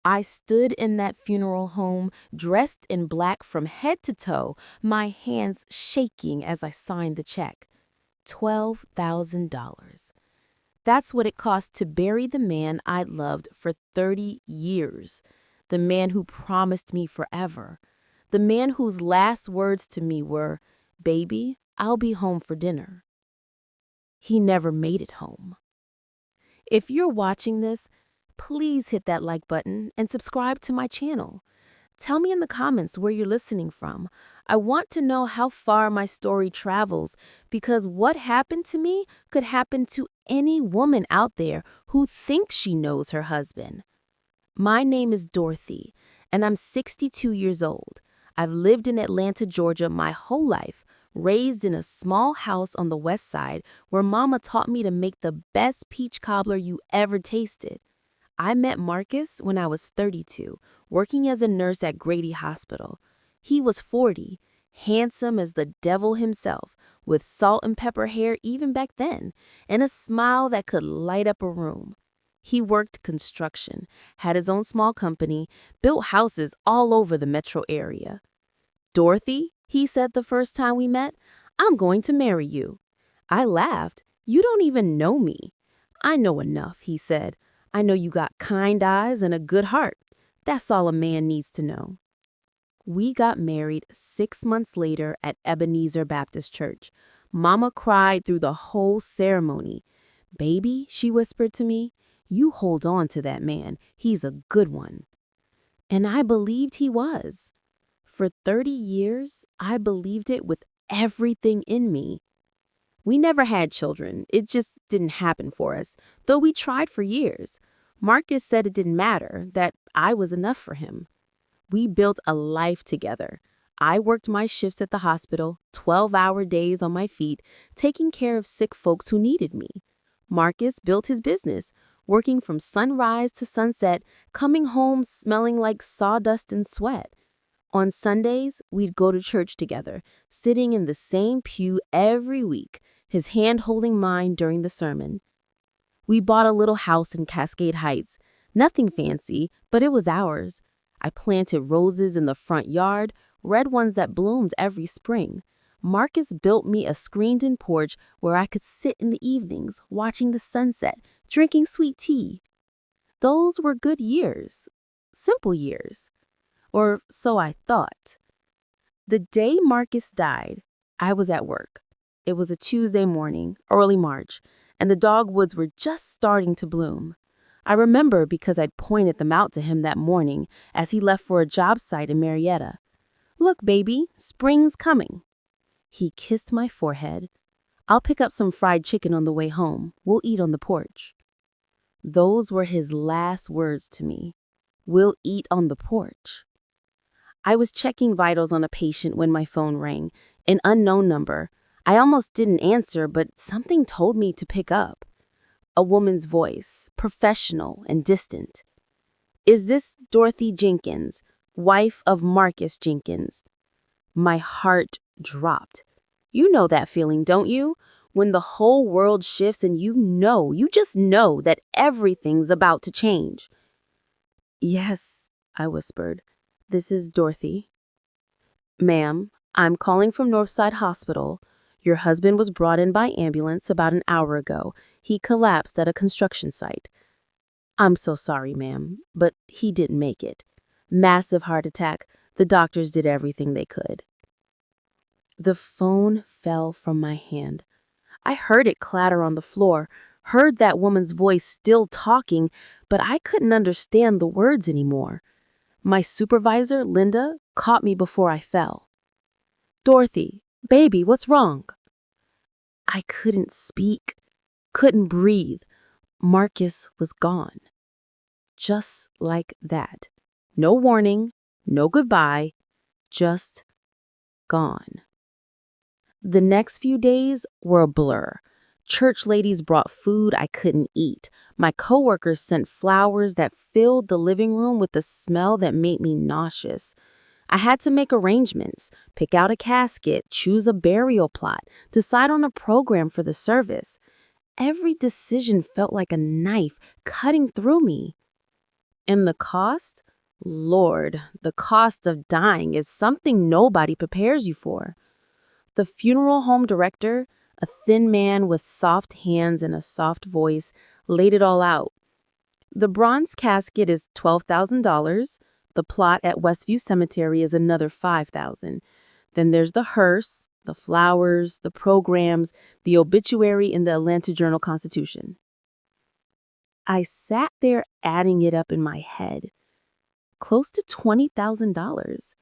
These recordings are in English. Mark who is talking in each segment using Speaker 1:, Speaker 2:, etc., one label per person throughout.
Speaker 1: I stood in that funeral home, dressed in black from head to toe, my hands shaking as I signed the check. $12,000. That's what it cost to bury the man I'd loved for 30 years. The man who promised me forever. The man whose last words to me were, "Baby, I'll be home for dinner." He never made it home. If you're watching this, please hit that like button and subscribe to my channel. Tell me in the comments where you're listening from. I want to know how far my story travels, because what happened to me could happen to any woman out there who thinks she knows her husband. My name is Dorothy, and I'm 62 years old. I've lived in Atlanta, Georgia my whole life, raised in a small house on the west side where Mama taught me to make the best peach cobbler you ever tasted. I met Marcus when I was 32, working as a nurse at Grady Hospital. He was 40, handsome as the devil himself, with salt and pepper hair even back then, and a smile that could light up a room. He worked construction, had his own small company, built houses all over the metro area. "Dorothy," he said the first time we met, "I'm going to marry you." I laughed. "You don't even know me." "I know enough," he said. "I know you got kind eyes and a good heart. That's all a man needs to know." We got married 6 months later at Ebenezer Baptist Church. Mama cried through the whole ceremony. "Baby," she whispered to me, "you hold on to that man. He's a good one." And I believed he was. For 30 years, I believed it with everything in me. We never had children. It just didn't happen for us, though we tried for years. Marcus said it didn't matter, that I was enough for him. We built a life together. I worked my shifts at the hospital, 12-hour days on my feet, taking care of sick folks who needed me. Marcus built his business, working from sunrise to sunset, coming home smelling like sawdust and sweat. On Sundays, we'd go to church together, sitting in the same pew every week, his hand holding mine during the sermon. We bought a little house in Cascade Heights. Nothing fancy, but it was ours. I planted roses in the front yard, red ones that bloomed every spring. Marcus built me a screened-in porch where I could sit in the evenings, watching the sunset, drinking sweet tea. Those were good years. Simple years. Or so I thought. The day Marcus died, I was at work. It was a Tuesday morning, early March, and the dogwoods were just starting to bloom. I remember because I'd pointed them out to him that morning as he left for a job site in Marietta. "Look, baby, spring's coming." He kissed my forehead. "I'll pick up some fried chicken on the way home. We'll eat on the porch." Those were his last words to me. "We'll eat on the porch." I was checking vitals on a patient when my phone rang, an unknown number. I almost didn't answer, but something told me to pick up. A woman's voice, professional and distant. "Is this Dorothy Jenkins, wife of Marcus Jenkins?" My heart dropped. You know that feeling, don't you? When the whole world shifts and you just know that everything's about to change. "Yes," I whispered. "This is Dorothy." "Ma'am, I'm calling from Northside Hospital. Your husband was brought in by ambulance about an hour ago. He collapsed at a construction site." "I'm so sorry, ma'am, but he didn't make it. Massive heart attack. The doctors did everything they could." The phone fell from my hand. I heard it clatter on the floor, heard that woman's voice still talking, but I couldn't understand the words anymore. My supervisor, Linda, caught me before I fell. "Dorothy, baby, what's wrong?" I couldn't speak, couldn't breathe. Marcus was gone. Just like that. No warning, no goodbye, just gone. The next few days were a blur. Church ladies brought food I couldn't eat. My coworkers sent flowers that filled the living room with a smell that made me nauseous. I had to make arrangements, pick out a casket, choose a burial plot, decide on a program for the service. Every decision felt like a knife cutting through me. And the cost? Lord, the cost of dying is something nobody prepares you for. The funeral home director, a thin man with soft hands and a soft voice, laid it all out. The bronze casket is $12,000. The plot at Westview Cemetery is another $5,000. Then there's the hearse, the flowers, the programs, the obituary in the Atlanta Journal-Constitution. I sat there adding it up in my head. Close to $20,000.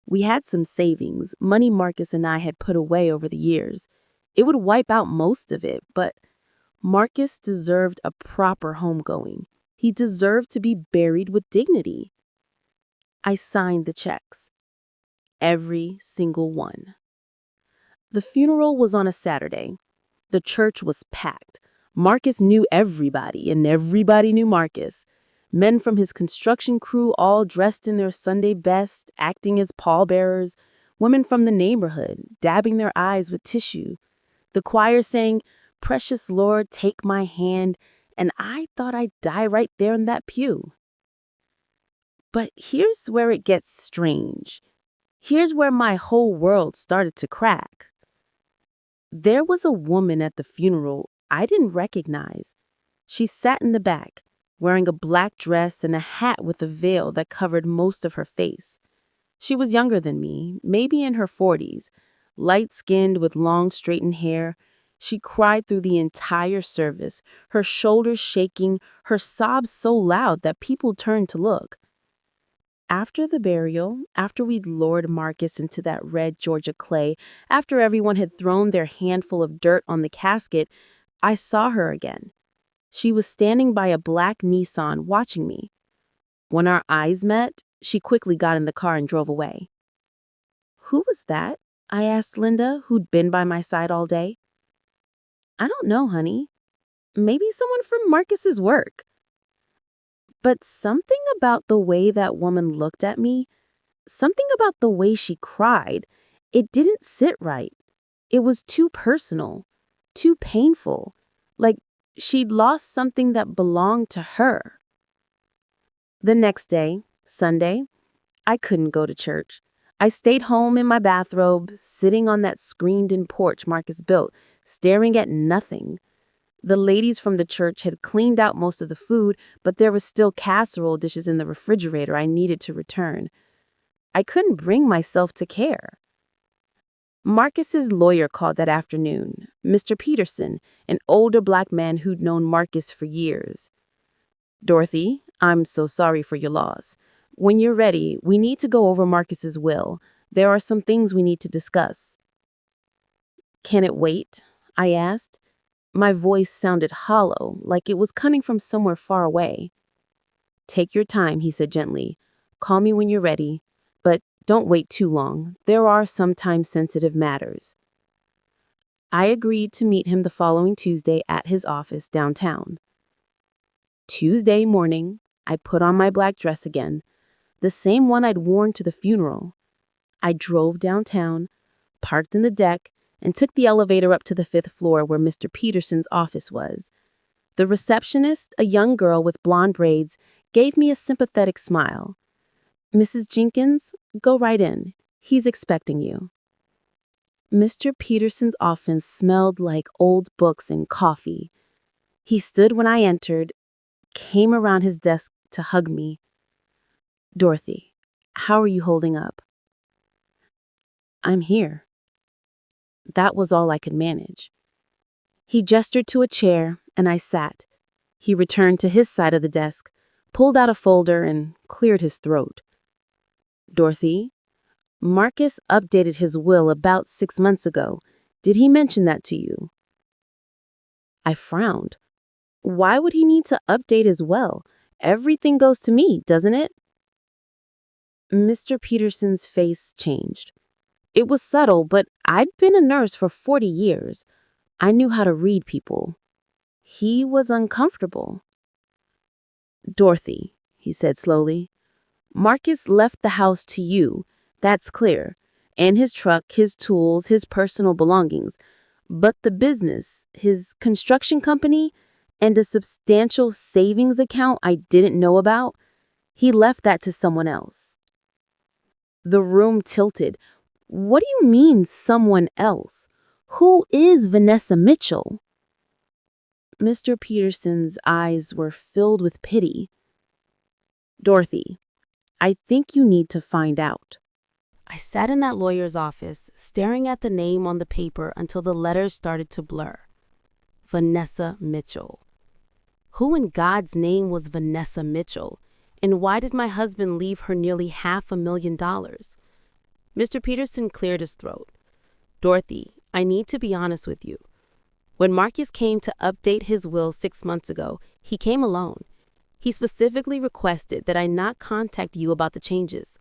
Speaker 1: We had some savings, money Marcus and I had put away over the years. It would wipe out most of it, but Marcus deserved a proper homegoing. He deserved to be buried with dignity. I signed the checks. Every single one. The funeral was on a Saturday. The church was packed. Marcus knew everybody, and everybody knew Marcus. Men from his construction crew all dressed in their Sunday best, acting as pallbearers. Women from the neighborhood, dabbing their eyes with tissue. The choir sang, "Precious Lord, take my hand," and I thought I'd die right there in that pew. But here's where it gets strange. Here's where my whole world started to crack. There was a woman at the funeral I didn't recognize. She sat in the back, wearing a black dress and a hat with a veil that covered most of her face. She was younger than me, maybe in her 40s, light-skinned with long straightened hair. She cried through the entire service, her shoulders shaking, her sobs so loud that people turned to look. After the burial, after we'd lowered Marcus into that red Georgia clay, after everyone had thrown their handful of dirt on the casket, I saw her again. She was standing by a black Nissan watching me. When our eyes met, she quickly got in the car and drove away. "Who was that?" I asked Linda, who'd been by my side all day. "I don't know, honey. Maybe someone from Marcus's work." But something about the way that woman looked at me, something about the way she cried, it didn't sit right. It was too personal, too painful, like she'd lost something that belonged to her. The next day, Sunday, I couldn't go to church. I stayed home in my bathrobe, sitting on that screened-in porch Marcus built, staring at nothing. The ladies from the church had cleaned out most of the food, but there was still casserole dishes in the refrigerator I needed to return. I couldn't bring myself to care. Marcus's lawyer called that afternoon, Mr. Peterson, an older black man who'd known Marcus for years. "Dorothy, I'm so sorry for your loss. When you're ready, we need to go over Marcus's will. There are some things we need to discuss." "Can it wait?" I asked. My voice sounded hollow, like it was coming from somewhere far away. "Take your time," he said gently. "Call me when you're ready, but don't wait too long. There are sometimes sensitive matters." I agreed to meet him the following Tuesday at his office downtown. Tuesday morning, I put on my black dress again, the same one I'd worn to the funeral. I drove downtown, parked in the deck, and took the elevator up to the 5th floor where Mr. Peterson's office was. The receptionist, a young girl with blonde braids, gave me a sympathetic smile. "Mrs. Jenkins, go right in. He's expecting you." Mr. Peterson's office smelled like old books and coffee. He stood when I entered, came around his desk to hug me. "Dorothy, how are you holding up?" "I'm here." That was all I could manage. He gestured to a chair, and I sat. He returned to his side of the desk, pulled out a folder, and cleared his throat. "Dorothy, Marcus updated his will about 6 months ago. Did he mention that to you?" I frowned. Why would he need to update his will? Everything goes to me, doesn't it? Mr. Peterson's face changed. It was subtle, but I'd been a nurse for 40 years. I knew how to read people. He was uncomfortable. "Dorothy," he said slowly, "Marcus left the house to you, that's clear, and his truck, his tools, his personal belongings. But the business, his construction company, and a substantial savings account I didn't know about, He left that to someone else. The room tilted. What do you mean, someone else? Who is Vanessa Mitchell? Mr. Peterson's eyes were filled with pity. Dorothy, I think you need to find out. I sat in that lawyer's office, staring at the name on the paper until the letters started to blur. Vanessa Mitchell. Who in God's name was Vanessa Mitchell? And why did my husband leave her nearly $500,000? Mr. Peterson cleared his throat. Dorothy, I need to be honest with you. When Marcus came to update his will 6 months ago, he came alone. He specifically requested that I not contact you about the changes.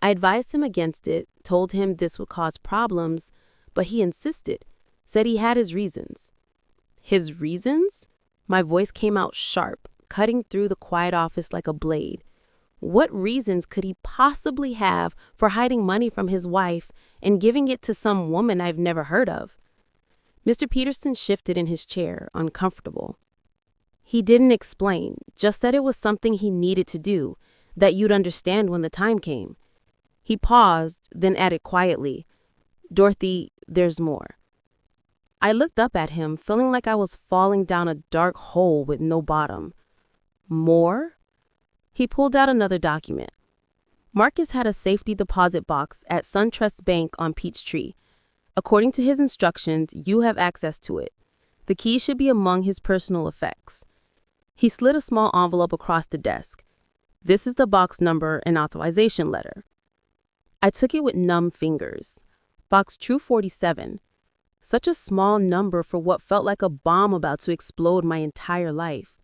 Speaker 1: I advised him against it, told him this would cause problems, but he insisted, said he had his reasons. His reasons? My voice came out sharp, cutting through the quiet office like a blade. What reasons could he possibly have for hiding money from his wife and giving it to some woman I've never heard of? Mr. Peterson shifted in his chair, uncomfortable. He didn't explain, just that it was something he needed to do, that you'd understand when the time came. He paused, then added quietly, Dorothy, there's more. I looked up at him, feeling like I was falling down a dark hole with no bottom. More? He pulled out another document. Marcus had a safety deposit box at SunTrust Bank on Peachtree. According to his instructions, you have access to it. The key should be among his personal effects. He slid a small envelope across the desk. This is the box number and authorization letter. I took it with numb fingers. Box 247. Such a small number for what felt like a bomb about to explode my entire life.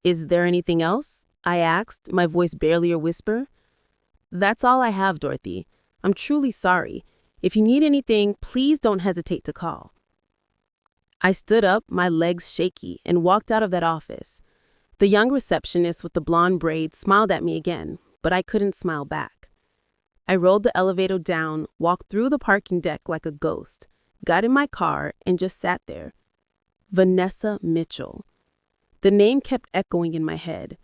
Speaker 1: Is there anything else? I asked, my voice barely a whisper. That's all I have, Dorothy. I'm truly sorry. If you need anything, please don't hesitate to call. I stood up, my legs shaky, and walked out of that office. The young receptionist with the blonde braids smiled at me again, but I couldn't smile back. I rolled the elevator down, walked through the parking deck like a ghost, got in my car, and just sat there. Vanessa Mitchell. The name kept echoing in my head.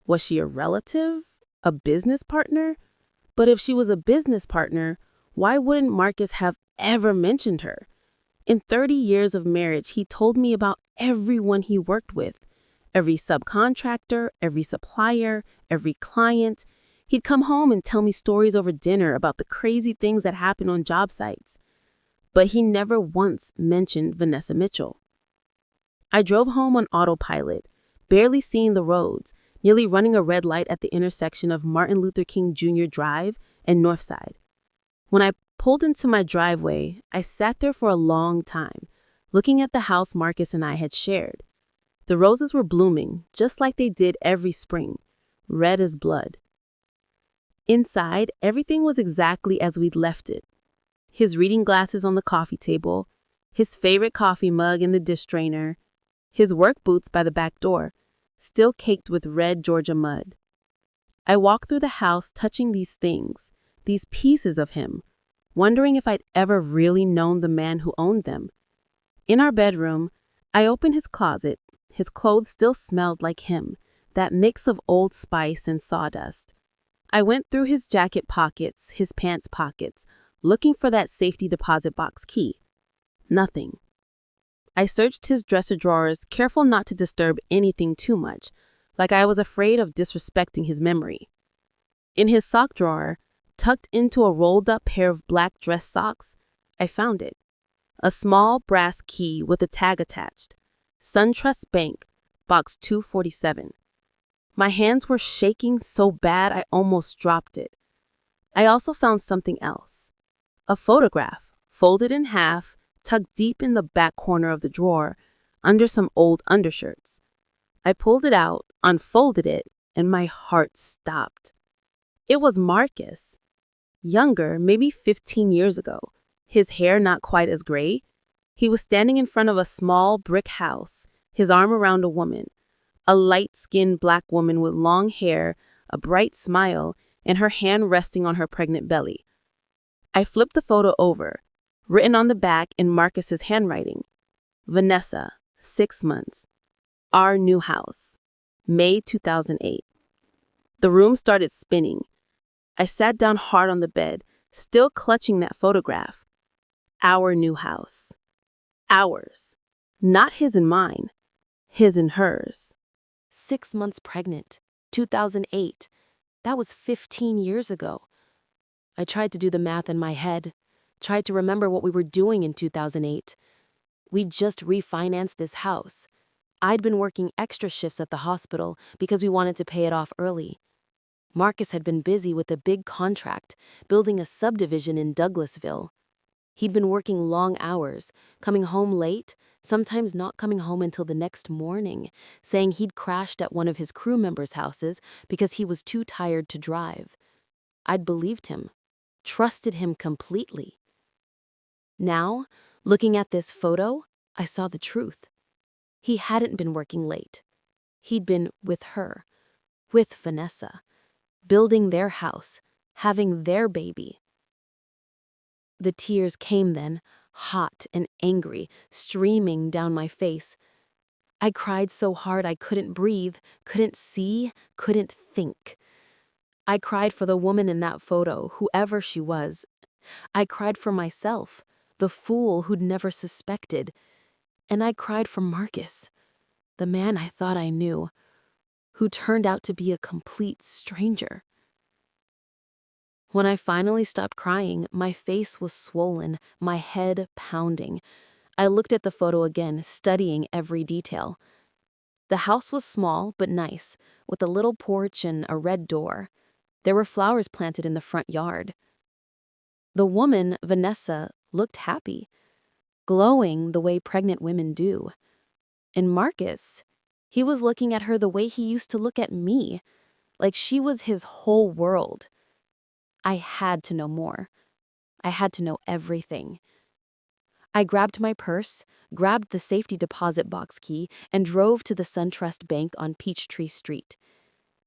Speaker 1: Was she a relative? A business partner? But if she was a business partner, why wouldn't Marcus have ever mentioned her? In 30 years of marriage, he told me about everyone he worked with. Every subcontractor, every supplier, every client. He'd come home and tell me stories over dinner about the crazy things that happen on job sites. But he never once mentioned Vanessa Mitchell. I drove home on autopilot, barely seeing the roads, nearly running a red light at the intersection of Martin Luther King Jr. Drive and Northside. When I pulled into my driveway, I sat there for a long time, looking at the house Marcus and I had shared. The roses were blooming, just like they did every spring, red as blood. Inside, everything was exactly as we'd left it. His reading glasses on the coffee table, his favorite coffee mug in the dish drainer, his work boots by the back door, still caked with red Georgia mud. I walked through the house touching these things, these pieces of him, wondering if I'd ever really known the man who owned them. In our bedroom, I opened his closet. His clothes still smelled like him, that mix of Old Spice and sawdust. I went through his jacket pockets, his pants pockets, looking for that safety deposit box key. Nothing. I searched his dresser drawers, careful not to disturb anything too much, like I was afraid of disrespecting his memory. In his sock drawer, tucked into a rolled-up pair of black dress socks, I found it. A small brass key with a tag attached. SunTrust Bank, box 247. My hands were shaking so bad I almost dropped it. I also found something else. A photograph, folded in half, tucked deep in the back corner of the drawer, under some old undershirts. I pulled it out, unfolded it, and my heart stopped. It was Marcus. Younger, maybe 15 years ago. His hair not quite as gray. He was standing in front of a small brick house, his arm around a woman. A light-skinned black woman with long hair, a bright smile, and her hand resting on her pregnant belly. I flipped the photo over, written on the back in Marcus's handwriting. Vanessa, 6 months. Our new house. May 2008.
Speaker 2: The room started spinning. I sat down hard on the bed, still clutching that photograph. Our new house. Ours. Not his and mine. His and hers.
Speaker 1: 6 months pregnant. 2008. That was 15 years ago. I tried to do the math in my head. Tried to remember what we were doing in 2008. We just refinanced this house. I'd been working extra shifts at the hospital because we wanted to pay it off early. Marcus had been busy with a big contract, building a subdivision in Douglasville. He'd been working long hours, coming home late, sometimes not coming home until the next morning, saying he'd crashed at one of his crew members' houses because he was too tired to drive. I'd believed him, trusted him completely. Now, looking at this photo, I saw the truth. He hadn't been working late. He'd been with her, with Vanessa, building their house, having their baby. The tears came then, hot and angry, streaming down my face. I cried so hard I couldn't breathe, couldn't see, couldn't think. I cried for the woman in that photo, whoever she was. I cried for myself, the fool who'd never suspected. And I cried for Marcus, the man I thought I knew, who turned out to be a complete stranger. When I finally stopped crying, my face was swollen, my head pounding. I looked at the photo again, studying every detail. The house was small but nice, with a little porch and a red door. There were flowers planted in the front yard. The woman, Vanessa, looked happy, glowing the way pregnant women do. And Marcus, he was looking at her the way he used to look at me, like she was his whole world. I had to know more. I had to know everything. I grabbed my purse, grabbed the safety deposit box key, and drove to the SunTrust Bank on Peachtree Street.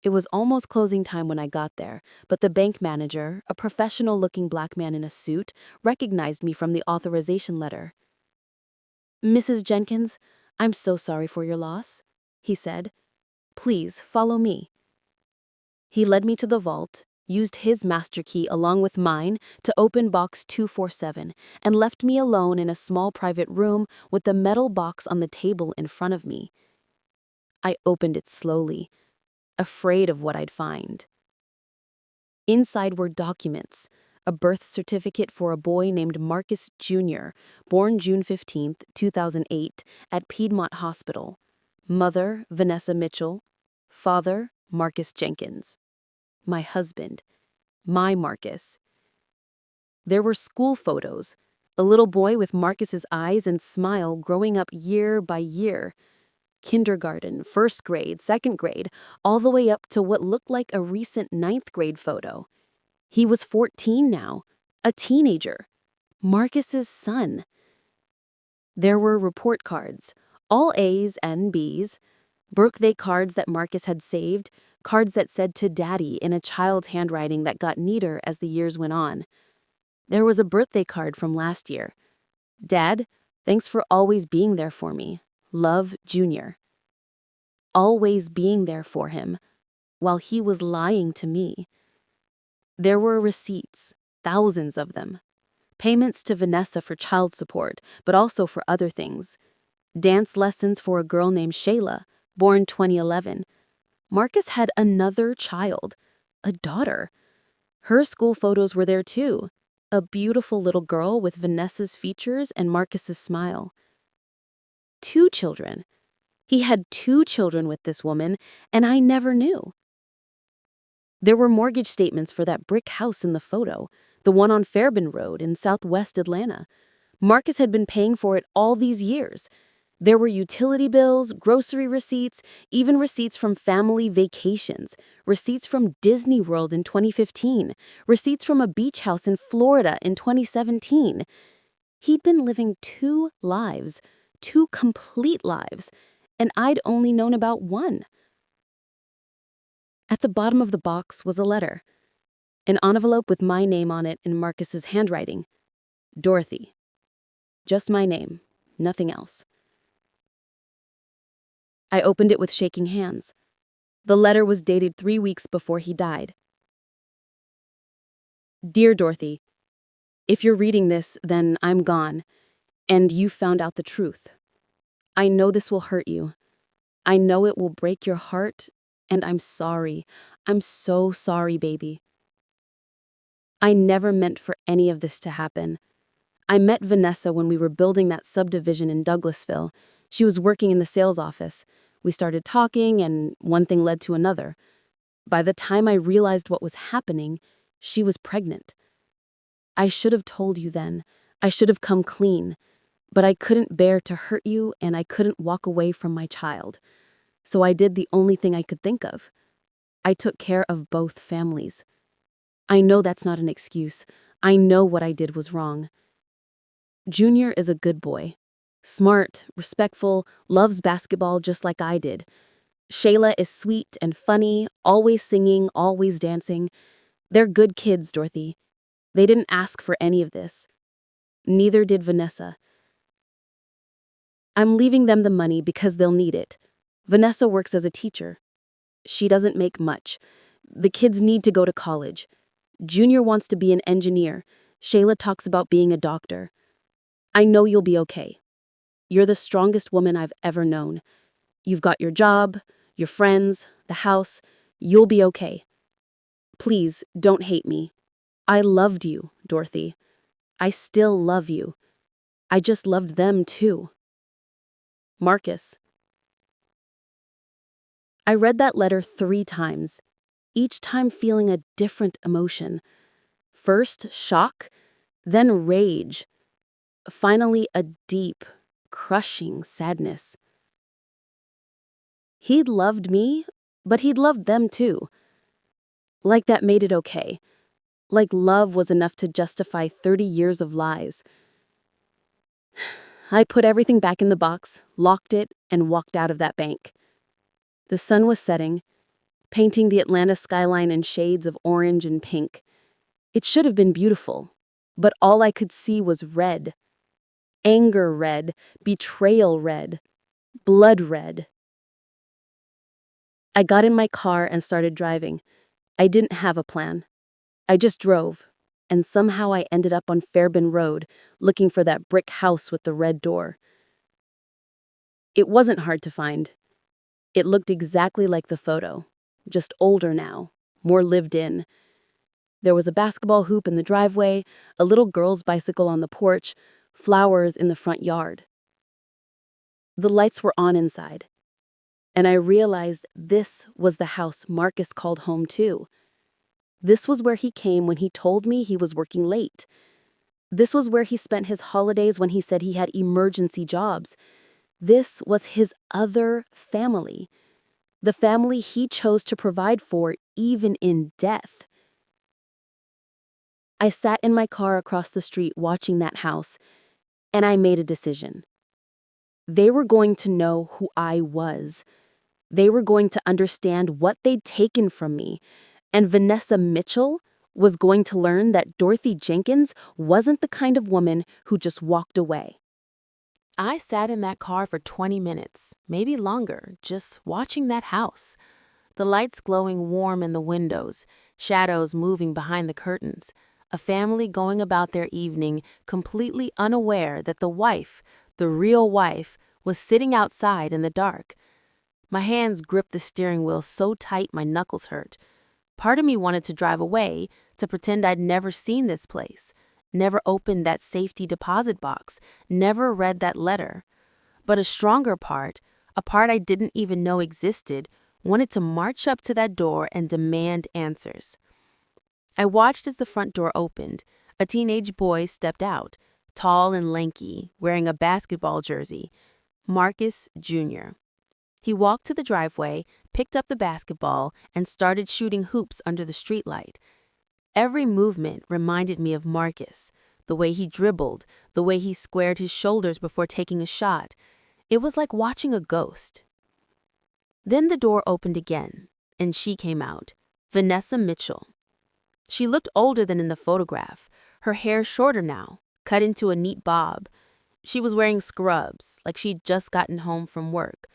Speaker 1: It was almost closing time when I got there, but the bank manager, a professional-looking black man in a suit, recognized me from the authorization letter. "Mrs. Jenkins, I'm so sorry for your loss," he said. "Please follow me." He led me to the vault, used his master key along with mine to open box 247, and left me alone in a small private room with the metal box on the table in front of me. I opened it slowly, afraid of what I'd find. Inside were documents, a birth certificate for a boy named Marcus Jr., born June 15, 2008, at Piedmont Hospital. Mother, Vanessa Mitchell. Father, Marcus Jenkins. My husband. My Marcus. There were school photos, a little boy with Marcus's eyes and smile growing up year by year. Kindergarten, first grade, second grade, all the way up to what looked like a recent 9th grade photo. He was 14 now, a teenager, Marcus's son. There were report cards, all A's and B's, birthday cards that Marcus had saved, cards that said "to Daddy" in a child's handwriting that got neater as the years went on. There was a birthday card from last year. "Dad, thanks for always being there for me. Love, Junior." Always being there for him, while he was lying to me. There were receipts, thousands of them. Payments to Vanessa for child support, but also for other things. Dance lessons for a girl named Shayla, born 2011. Marcus had another child, a daughter. Her school photos were there too. A beautiful little girl with Vanessa's features and Marcus's smile. 2 children. He had 2 children with this woman, and I never knew. There were mortgage statements for that brick house in the photo, the one on Fairbairn Road in southwest Atlanta. Marcus had been paying for it all these years. There were utility bills, grocery receipts, even receipts from family vacations, receipts from Disney World in 2015, receipts from a beach house in Florida in 2017. He'd been living 2 lives, 2 complete lives, and I'd only known about one. At the bottom of the box was a letter, an envelope with my name on it in Marcus's handwriting. Dorothy. Just my name, nothing else. I opened it with shaking hands.
Speaker 2: The letter was dated 3 weeks before he died. Dear Dorothy, if you're reading this, then I'm gone, and you found out the truth. I know this will hurt you. I know it will break your heart, and I'm sorry. I'm so sorry, baby. I never meant for any of this to happen. I met Vanessa when we were building that subdivision in Douglasville. She was working in the sales office. We started talking, and one thing led to another. By the time I realized what was happening, she was pregnant. I should have told you then. I should have come clean. But I couldn't bear to hurt you, and I couldn't walk away from my child. So I did the only thing I could think of. I took care of both families. I know that's not an excuse. I know what I did was wrong. Junior is a good boy. Smart, respectful, loves basketball just like I did. Shayla is sweet and funny, always singing, always dancing. They're good kids, Dorothy. They didn't ask for any of this. Neither did Vanessa. I'm leaving them the money because they'll need it. Vanessa works as a teacher. She doesn't make much. The kids need to go to college. Junior wants to be an engineer. Shayla talks about being a doctor. I know you'll be okay. You're the strongest woman I've ever known. You've got your job, your friends, the house. You'll be okay. Please, don't hate me. I loved you, Dorothy. I still love you. I just loved them too. Marcus. I read that letter 3 times, each time feeling a different emotion. First, shock, then rage. Finally, a deep, crushing sadness. He'd loved me, but he'd loved them too. Like that made it okay. Like love was enough to justify 30 years of lies. I put everything back in the box, locked it, and walked out of that bank. The sun was setting, painting the Atlanta skyline in shades of orange and pink. It should have been beautiful, but all I could see was red. Anger red, betrayal red, blood red. I got in my car and started driving. I didn't have a plan. I just drove, and somehow I ended up on Fairbairn Road, looking for that brick house with the red door. It wasn't hard to find. It looked exactly like the photo, just older now, more lived in. There was a basketball hoop in the driveway, a little girl's bicycle on the porch, flowers in the front yard. The lights were on inside, and I realized this was the house Marcus called home too. This was where he came when he told me he was working late. This was where he spent his holidays when he said he had emergency jobs. This was his other family, the family he chose to provide for even in death. I sat in my car across the street watching that house, and I made a decision. They were going to know who I was. They were going to understand what they'd taken from me, and Vanessa Mitchell was going to learn that Dorothy Jenkins wasn't the kind of woman who just walked away.
Speaker 1: I sat in that car for 20 minutes, maybe longer, just watching that house. The lights glowing warm in the windows, shadows moving behind the curtains, a family going about their evening completely unaware that the wife, the real wife, was sitting outside in the dark. My hands gripped the steering wheel so tight my knuckles hurt. Part of me wanted to drive away, to pretend I'd never seen this place, never opened that safety deposit box, never read that letter. But a stronger part, a part I didn't even know existed, wanted to march up to that door and demand answers. I watched as the front door opened. A teenage boy stepped out, tall and lanky, wearing a basketball jersey. Marcus Jr. He walked to the driveway, picked up the basketball, and started shooting hoops under the streetlight. Every movement reminded me of Marcus, the way he dribbled, the way he squared his shoulders before taking a shot. It was like watching a ghost. Then the door opened again, and she came out, Vanessa Mitchell. She looked older than in the photograph, her hair shorter now, cut into a neat bob. She was wearing scrubs, like she'd just gotten home from work.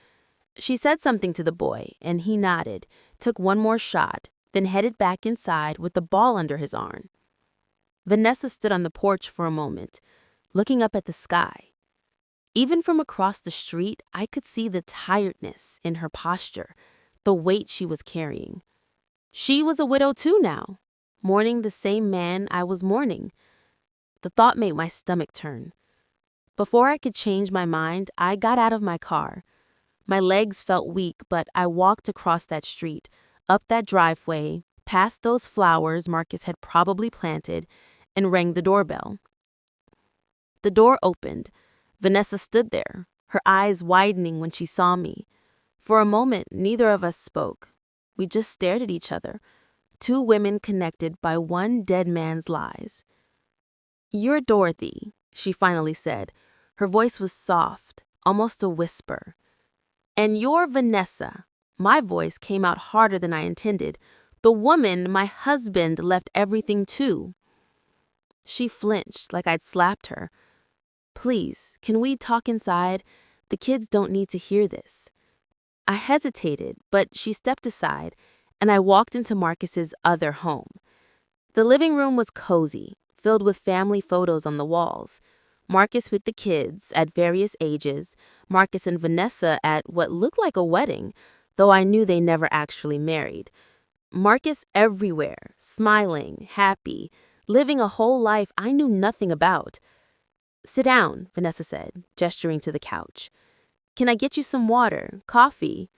Speaker 1: She said something to the boy, and he nodded, took one more shot, then headed back inside with the ball under his arm. Vanessa stood on the porch for a moment, looking up at the sky. Even from across the street, I could see the tiredness in her posture, the weight she was carrying. She was a widow too now, mourning the same man I was mourning. The thought made my stomach turn. Before I could change my mind, I got out of my car. My legs felt weak, but I walked across that street, up that driveway, past those flowers Marcus had probably planted, and rang the doorbell. The door opened. Vanessa stood there, her eyes widening when she saw me. For a moment, neither of us spoke. We just stared at each other, two women connected by one dead man's lies. "You're Dorothy," she finally said. Her voice was soft, almost a whisper. "And you're Vanessa." My voice came out harder than I intended. "The woman my husband left everything to." She flinched like I'd slapped her. "Please, can we talk inside? The kids don't need to hear this." I hesitated, but she stepped aside, and I walked into Marcus's other home. The living room was cozy, filled with family photos on the walls. Marcus with the kids at various ages, Marcus and Vanessa at what looked like a wedding, though I knew they never actually married. Marcus everywhere, smiling, happy, living a whole life I knew nothing about. "Sit down," Vanessa said, gesturing to the couch. "Can I get you some water, coffee?"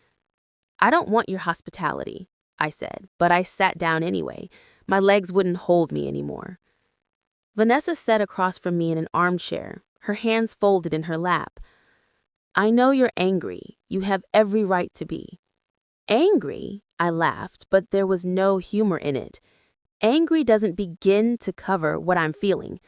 Speaker 1: "I don't want your hospitality," I said, but I sat down anyway. My legs wouldn't hold me anymore. Vanessa sat across from me in an armchair, her hands folded in her lap. "I know you're angry. You have every right to be." "Angry?" I laughed, but there was no humor in it. Angry doesn't begin to cover what I'm feeling.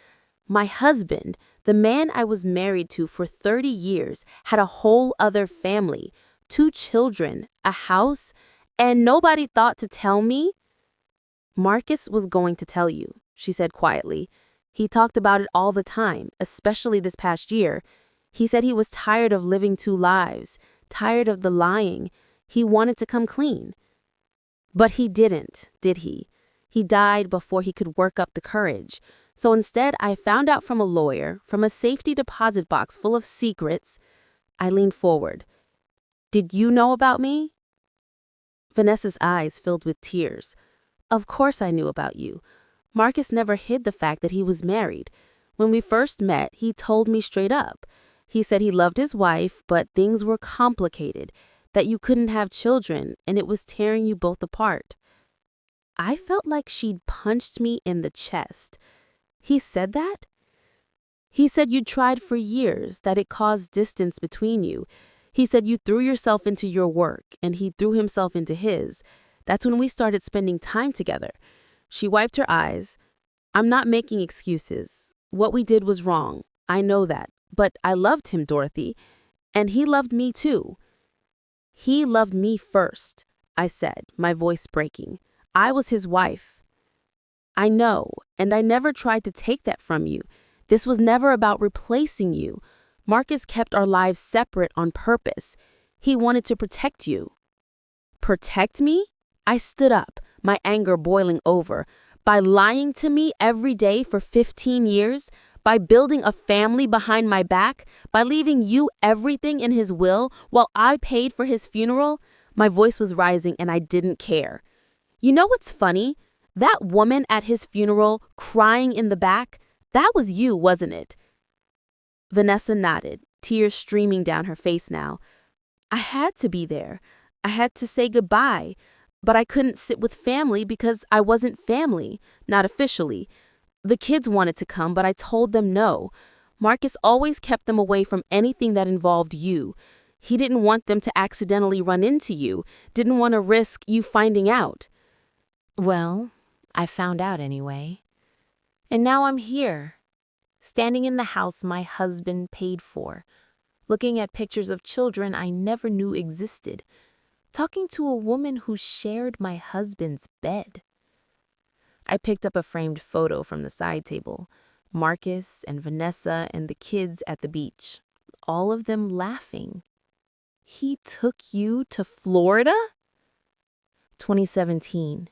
Speaker 1: My husband, the man I was married to for 30 years, had a whole other family, 2 children, a house, and nobody thought to tell me? "Marcus was going to tell you," she said quietly. "He talked about it all the time, especially this past year. He said he was tired of living 2 lives, tired of the lying. He wanted to come clean." But he didn't, did he? He died before he could work up the courage. So instead, I found out from a lawyer, from a safety deposit box full of secrets. I leaned forward. "Did you know about me?" Vanessa's eyes filled with tears. "Of course I knew about you. Marcus never hid the fact that he was married. When we first met, he told me straight up. He said he loved his wife, but things were complicated, that you couldn't have children, and it was tearing you both apart." I felt like she'd punched me in the chest. "He said that?" "He said you tried for years, that it caused distance between you. He said you threw yourself into your work, and he threw himself into his. That's when we started spending time together." She wiped her eyes. "I'm not making excuses. What we did was wrong. I know that. But I loved him, Dorothy. And he loved me too." "He loved me first," I said, my voice breaking. "I was his wife." "I know, and I never tried to take that from you. This was never about replacing you. Marcus kept our lives separate on purpose. He wanted to protect you." "Protect me?" I stood up, my anger boiling over. "By lying to me every day for 15 years? By building a family behind my back? By leaving you everything in his will while I paid for his funeral?" My voice was rising and I didn't care. "You know what's funny? That woman at his funeral, crying in the back, that was you, wasn't it?" Vanessa nodded, tears streaming down her face now. "I had to be there. I had to say goodbye. But I couldn't sit with family because I wasn't family, not officially. The kids wanted to come, but I told them no. Marcus always kept them away from anything that involved you. He didn't want them to accidentally run into you, didn't want to risk you finding out." "Well, I found out anyway. And now I'm here, standing in the house my husband paid for, looking at pictures of children I never knew existed, talking to a woman who shared my husband's bed." I picked up a framed photo from the side table, Marcus and Vanessa and the kids at the beach, all of them laughing. He took you to Florida? 2017.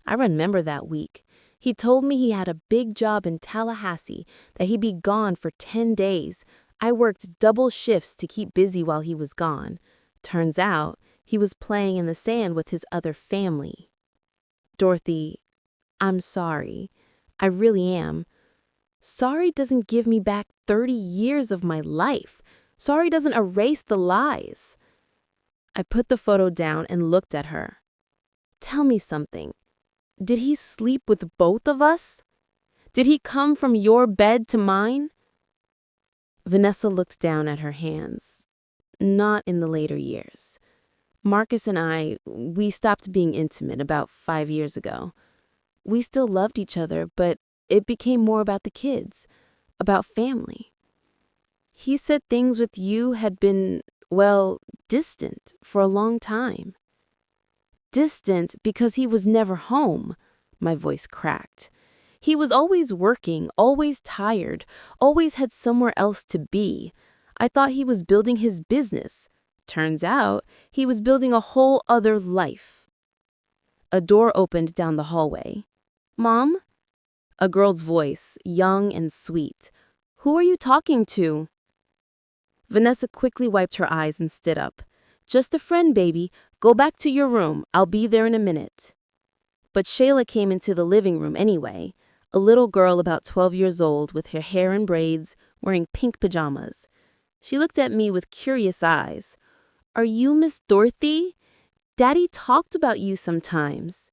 Speaker 1: I remember that week. He told me he had a big job in Tallahassee, that he'd be gone for 10 days. I worked double shifts to keep busy while he was gone. Turns out, he was playing in the sand with his other family. Dorothy, I'm sorry. I really am. Sorry doesn't give me back 30 years of my life. Sorry doesn't erase the lies. I put the photo down and looked at her. Tell me something. Did he sleep with both of us? Did he come from your bed to mine? Vanessa looked down at her hands. Not in the later years. Marcus and I, we stopped being intimate about 5 years ago. We still loved each other, but it became more about the kids, about family. He said things with you had been, well, distant for a long time. Distant because he was never home, my voice cracked. He was always working, always tired, always had somewhere else to be. I thought he was building his business. Turns out, he was building a whole other life. A door opened down the hallway. Mom? A girl's voice, young and sweet. Who are you talking to? Vanessa quickly wiped her eyes and stood up. Just a friend, baby. Go back to your room. I'll be there in a minute. But Shayla came into the living room anyway, a little girl about 12 years old with her hair in braids, wearing pink pajamas. She looked at me with curious eyes. Are you Miss Dorothy? Daddy talked about you sometimes.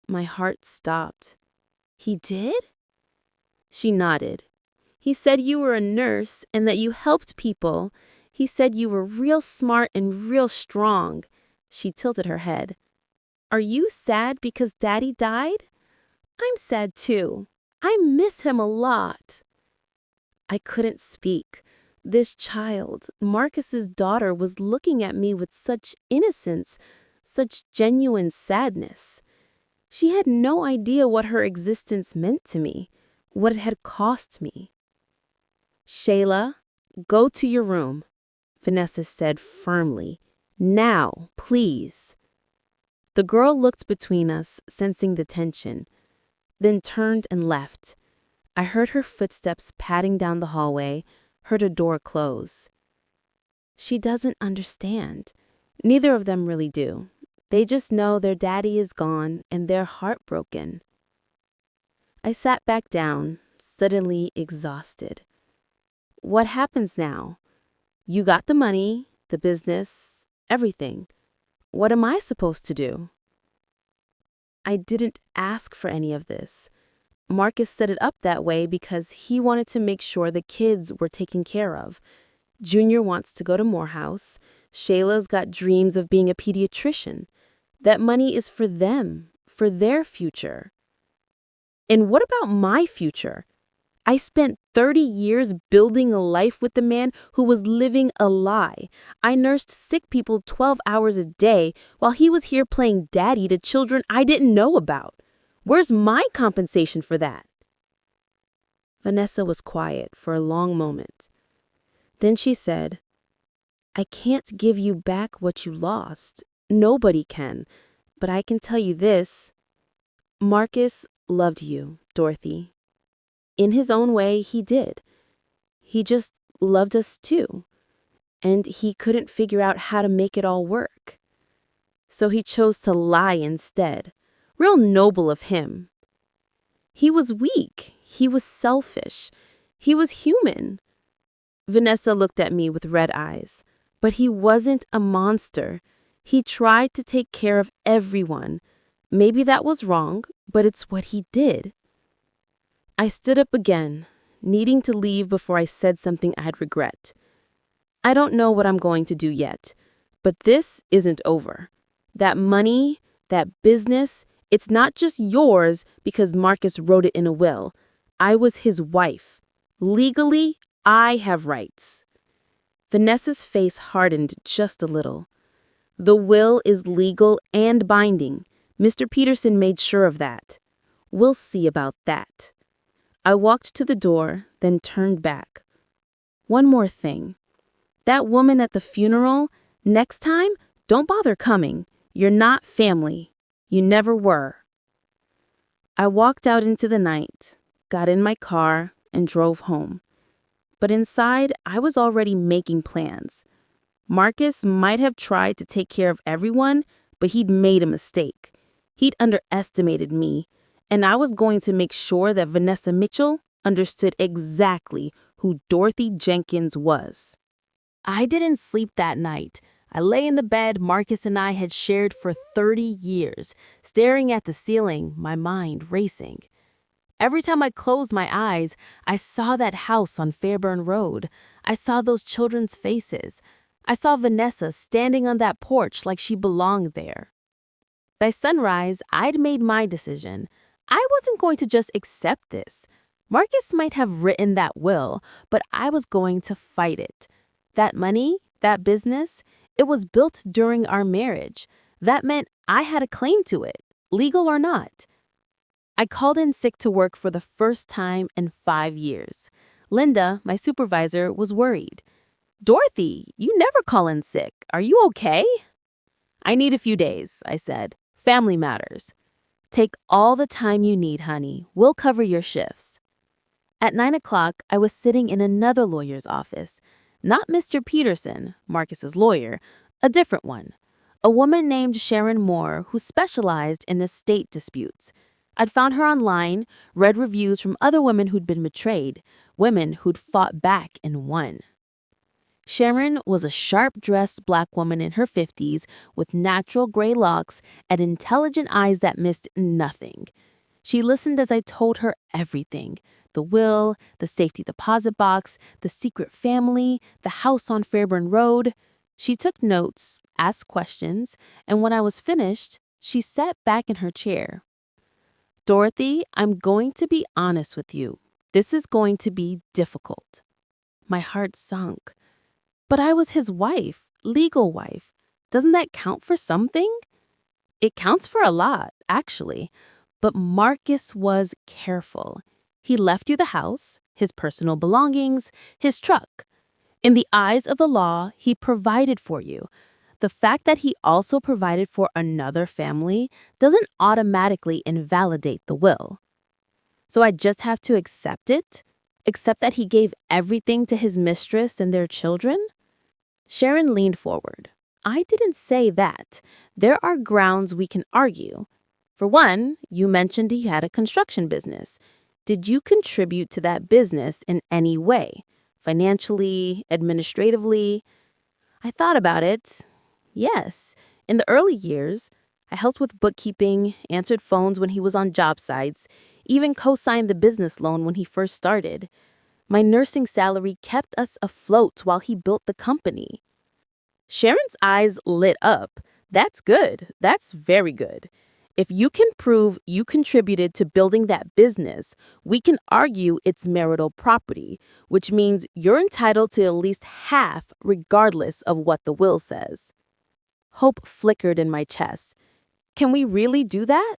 Speaker 1: My heart stopped. He did? She nodded. He said you were a nurse and that you helped people. He said you were real smart and real strong. She tilted her head. Are you sad because Daddy died? I'm sad too. I miss him a lot. I couldn't speak. This child, Marcus's daughter, was looking at me with such innocence, such genuine sadness. She had no idea what her existence meant to me, what it had cost me. Shayla, go to your room, Vanessa said firmly. Now, please. The girl looked between us, sensing the tension, then turned and left. I heard her footsteps padding down the hallway, heard a door close. She doesn't understand. Neither of them really do. They just know their daddy is gone and they're heartbroken. I sat back down, suddenly exhausted. What happens now? You got the money, the business, everything. What am I supposed to do? I didn't ask for any of this. Marcus set it up that way because he wanted to make sure the kids were taken care of. Junior wants to go to Morehouse. Shayla's got dreams of being a pediatrician. That money is for them, for their future. And what about my future? I spent 30 years building a life with the man who was living a lie. I nursed sick people 12 hours a day while he was here playing daddy to children I didn't know about. Where's my compensation for that? Vanessa was quiet for a long moment. Then she said, I can't give you back what you lost. Nobody can. But I can tell you this. Marcus loved you, Dorothy. In his own way, he did. He just loved us too. And he couldn't figure out how to make it all work. So he chose to lie instead. Real noble of him. He was weak. He was selfish. He was human. Vanessa looked at me with red eyes. But he wasn't a monster. He tried to take care of everyone. Maybe that was wrong, but it's what he did. I stood up again, needing to leave before I said something I'd regret. I don't know what I'm going to do yet, but this isn't over. That money, that business, it's not just yours because Marcus wrote it in a will. I was his wife. Legally, I have rights. Vanessa's face hardened just a little. The will is legal and binding. Mr. Peterson made sure of that. We'll see about that. I walked to the door, then turned back. One more thing. That woman at the funeral,
Speaker 2: Next time, don't bother coming. You're not family. You never were. I walked out into the night, got in my car, and drove home. But inside, I was already making plans. Marcus might have tried to take care of everyone, but he'd made a mistake. He'd underestimated me, and I was going to make sure that Vanessa Mitchell understood exactly who Dorothy Jenkins was.
Speaker 1: I didn't sleep that night. I lay in the bed Marcus and I had shared for 30 years, staring at the ceiling, my mind racing. Every time I closed my eyes, I saw that house on Fairburn Road. I saw those children's faces. I saw Vanessa standing on that porch like she belonged there. By sunrise, I'd made my decision. I wasn't going to just accept this. Marcus might have written that will, but I was going to fight it. That money, that business, it was built during our marriage. That meant I had a claim to it, legal or not. I called in sick to work for the first time in 5 years. Linda, my supervisor, was worried. "Dorothy, you never call in sick. Are you okay?" "I need a few days," I said. "Family matters." "Take all the time you need, honey. We'll cover your shifts." At 9 o'clock, I was sitting in another lawyer's office. Not Mr. Peterson, Marcus's lawyer, a different one. A woman named Sharon Moore who specialized in estate disputes. I'd found her online, read reviews from other women who'd been betrayed, women who'd fought back and won. Sharon was a sharp-dressed black woman in her 50s with natural gray locks and intelligent eyes that missed nothing. She listened as I told her everything: the will, the safety deposit box, the secret family, the house on Fairburn Road. She took notes, asked questions, and when I was finished, she sat back in her chair. "Dorothy, I'm going to be honest with you. This is going to be difficult." My heart sunk. But I was his wife, legal wife. Doesn't that count for something? It counts for a lot, actually. But Marcus was careful. He left you the house, his personal belongings, his truck. In the eyes of the law, he provided for you. The fact that he also provided for another family doesn't automatically invalidate the will. So I just have to accept it? Accept that he gave everything to his mistress and their children? Sharon leaned forward. "I didn't say that. There are grounds we can argue. For one, you mentioned he had a construction business. Did you contribute to that business in any way? Financially, administratively?" I thought about it. Yes, in the early years, I helped with bookkeeping, answered phones when he was on job sites, even co-signed the business loan when he first started. My nursing salary kept us afloat while he built the company. Sharon's eyes lit up. "That's good. That's very good. If you can prove you contributed to building that business, we can argue it's marital property, which means you're entitled to at least half regardless of what the will says." Hope flickered in my chest. Can we really do that?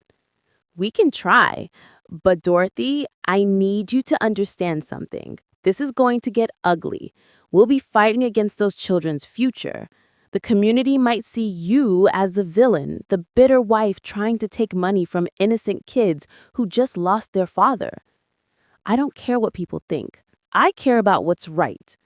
Speaker 1: We can try. But Dorothy, I need you to understand something. This is going to get ugly. We'll be fighting against those children's future. The community might see you as the villain, the bitter wife trying to take money from innocent kids who just lost their father. I don't care what people think. I care about what's right.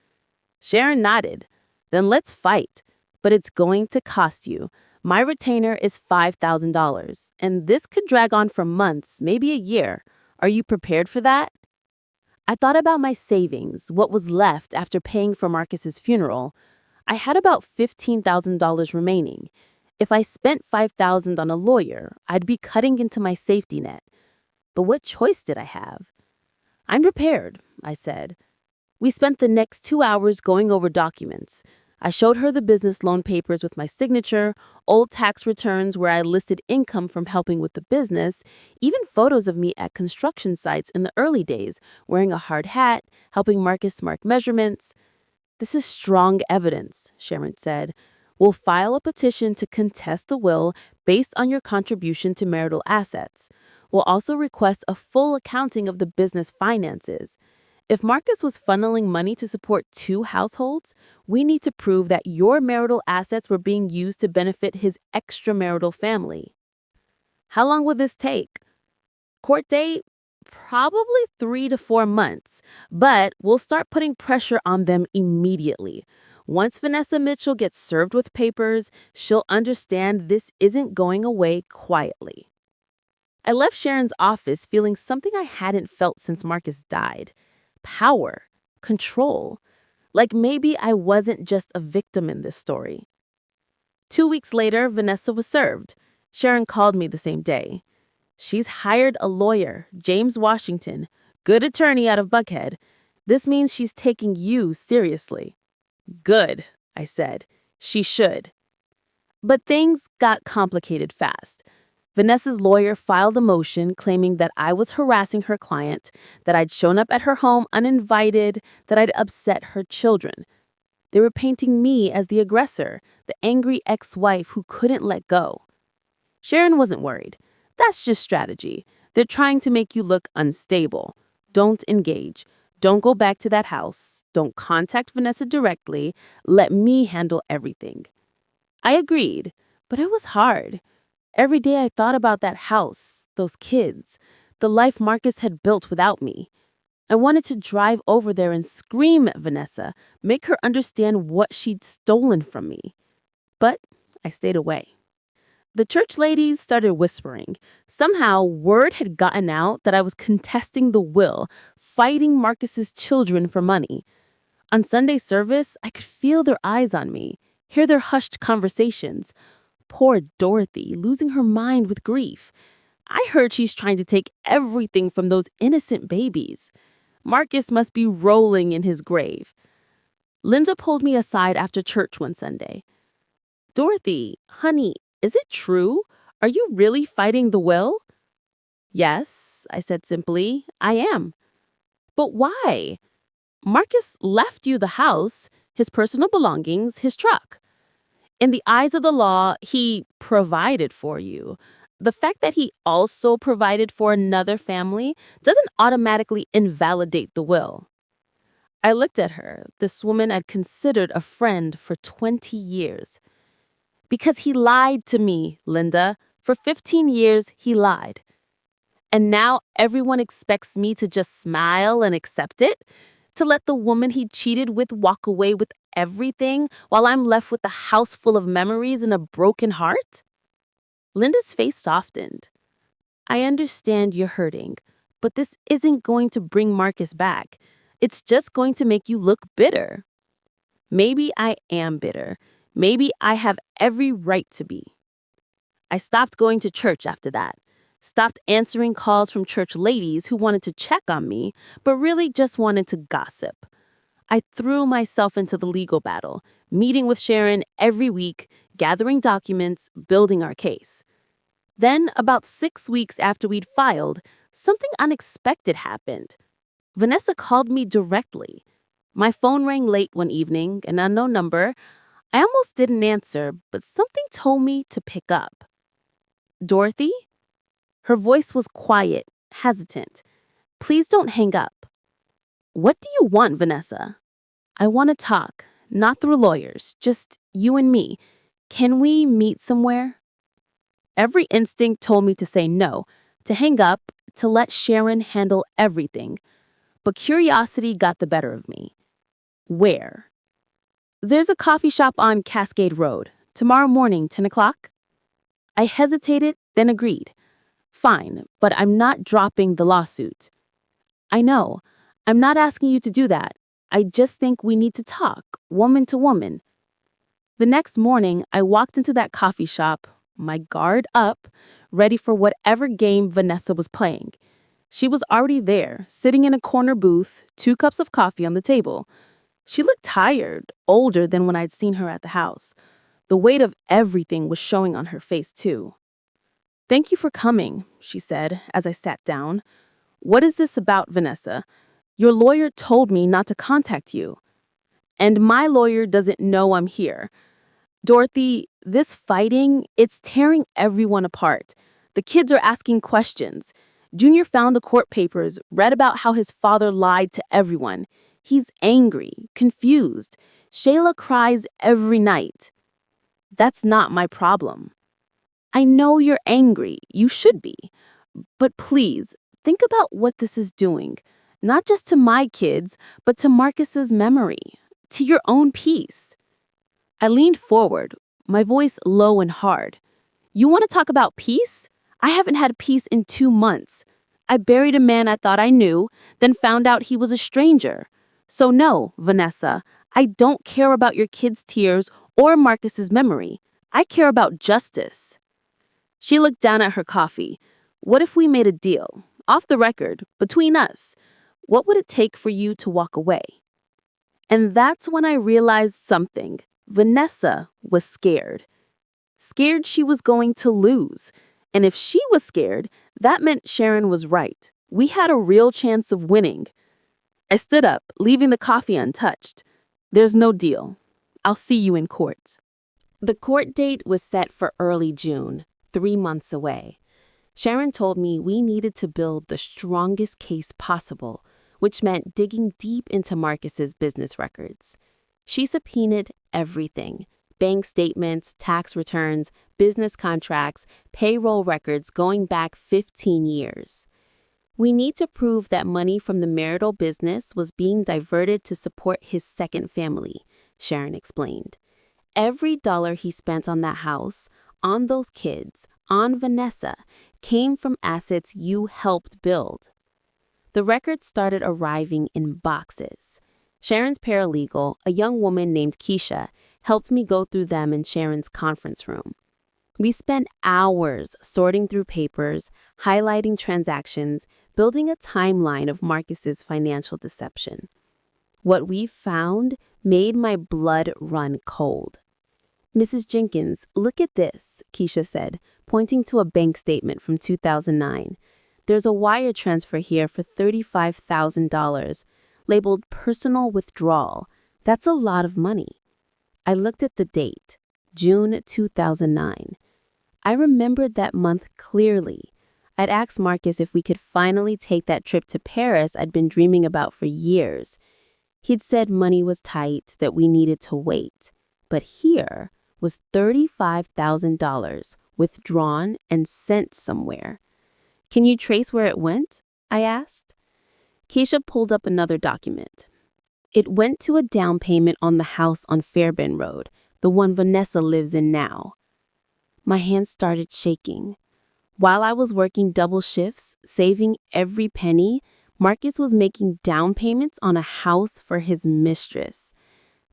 Speaker 1: Sharon nodded. Then let's fight. But it's going to cost you. My retainer is $5,000, and this could drag on for months, maybe a year. Are you prepared for that? I thought about my savings, what was left after paying for Marcus's funeral. I had about $15,000 remaining. If I spent $5,000 on a lawyer, I'd be cutting into my safety net. But what choice did I have? "I'm prepared," I said. We spent the next 2 hours going over documents. I showed her the business loan papers with my signature, old tax returns where I listed income from helping with the business, even photos of me at construction sites in the early days, wearing a hard hat, helping Marcus mark measurements. "This is strong evidence," Sharon said. "We'll file a petition to contest the will based on your contribution to marital assets. We'll also request a full accounting of the business finances. If Marcus was funneling money to support two households, we need to prove that your marital assets were being used to benefit his extramarital family. How long will this take? Court date? Probably 3 to 4 months, but we'll start putting pressure on them immediately. Once Vanessa Mitchell gets served with papers, she'll understand this isn't going away quietly. I left Sharon's office feeling something I hadn't felt since Marcus died. Power, control. Like maybe I wasn't just a victim in this story. 2 weeks later, Vanessa was served. Sharon called me the same day. She's hired a lawyer, James Washington, good attorney out of Buckhead. This means she's taking you seriously. Good, I said. She should. But things got complicated fast. Vanessa's lawyer filed a motion claiming that I was harassing her client, that I'd shown up at her home uninvited, that I'd upset her children. They were painting me as the aggressor, the angry ex-wife who couldn't let go. Sharon wasn't worried. That's just strategy. They're trying to make you look unstable. Don't engage. Don't go back to that house. Don't contact Vanessa directly. Let me handle everything. I agreed, but it was hard. Every day I thought about that house, those kids, the life Marcus had built without me. I wanted to drive over there and scream at Vanessa, make her understand what she'd stolen from me. But I stayed away. The church ladies started whispering. Somehow, word had gotten out that I was contesting the will, fighting Marcus's children for money. On Sunday service, I could feel their eyes on me, hear their hushed conversations. Poor Dorothy, losing her mind with grief. I heard she's trying to take everything from those innocent babies. Marcus must be rolling in his grave. Linda pulled me aside after church one Sunday. Dorothy, honey, is it true? Are you really fighting the will? Yes, I said simply, I am. But why? Marcus left you the house, his personal belongings, his truck. In the eyes of the law, he provided for you. The fact that he also provided for another family doesn't automatically invalidate the will. I looked at her, this woman I'd considered a friend for 20 years. Because he lied to me, Linda. For 15 years, he lied. And now everyone expects me to just smile and accept it? To let the woman he cheated with walk away with everything while I'm left with a house full of memories and a broken heart? Linda's face softened. I understand you're hurting, but this isn't going to bring Marcus back. It's just going to make you look bitter. Maybe I am bitter. Maybe I have every right to be. I stopped going to church after that. Stopped answering calls from church ladies who wanted to check on me, but really just wanted to gossip. I threw myself into the legal battle, meeting with Sharon every week, gathering documents, building our case. Then, about 6 weeks after we'd filed, something unexpected happened. Vanessa called me directly. My phone rang late one evening, an unknown number. I almost didn't answer, but something told me to pick up. Dorothy? Her voice was quiet, hesitant. Please don't hang up. What do you want, Vanessa? I want to talk, not through lawyers, just you and me. Can we meet somewhere? Every instinct told me to say no, to hang up, to let Sharon handle everything. But curiosity got the better of me. Where? There's a coffee shop on Cascade Road. Tomorrow morning, 10 o'clock? I hesitated, then agreed. Fine, but I'm not dropping the lawsuit. I know. I'm not asking you to do that. I just think we need to talk, woman to woman. The next morning, I walked into that coffee shop, my guard up, ready for whatever game Vanessa was playing. She was already there, sitting in a corner booth, 2 cups of coffee on the table. She looked tired, older than when I'd seen her at the house. The weight of everything was showing on her face, too. Thank you for coming, she said as I sat down. What is this about, Vanessa? Your lawyer told me not to contact you. And my lawyer doesn't know I'm here. Dorothy, this fighting, it's tearing everyone apart. The kids are asking questions.
Speaker 2: Junior found the court papers, read about how his father lied to everyone. He's angry, confused. Shayla cries every night. That's not my problem. I know you're angry. You should be. But please, think about what this is doing. Not just to my kids, but to Marcus's memory, to your own peace. I leaned forward, my voice low and hard. You want to talk about peace? I haven't had peace in 2 months. I buried a man I thought I knew, then found out he was a stranger. So no, Vanessa, I don't care about your kids' tears or Marcus's memory. I care about justice. She looked down at her coffee. What if we made a deal? Off the record, between us. What would it take for you to walk away? And that's when I realized something. Vanessa was scared. Scared she was going to lose. And if she was scared, that meant Sharon was right. We had a real chance of winning. I stood up, leaving the coffee untouched. There's no deal. I'll see you in court.
Speaker 1: The court date was set for early June, 3 months away. Sharon told me we needed to build the strongest case possible, which meant digging deep into Marcus's business records. She subpoenaed everything: bank statements, tax returns, business contracts, payroll records going back 15 years. We need to prove that money from the marital business was being diverted to support his second family, Sharon explained. Every dollar he spent on that house, on those kids, on Vanessa, came from assets you helped build. The records started arriving in boxes. Sharon's paralegal, a young woman named Keisha, helped me go through them in Sharon's conference room. We spent hours sorting through papers, highlighting transactions, building a timeline of Marcus's financial deception. What we found made my blood run cold. Mrs. Jenkins, look at this, Keisha said, pointing to a bank statement from 2009. There's a wire transfer here for $35,000, labeled personal withdrawal. That's a lot of money. I looked at the date, June 2009. I remembered that month clearly. I'd asked Marcus if we could finally take that trip to Paris I'd been dreaming about for years. He'd said money was tight, that we needed to wait. But here was $35,000 withdrawn and sent somewhere. Can you trace where it went? I asked. Keisha pulled up another document. It went to a down payment on the house on Fairbairn Road, the one Vanessa lives in now. My hands started shaking. While I was working double shifts, saving every penny, Marcus was making down payments on a house for his mistress.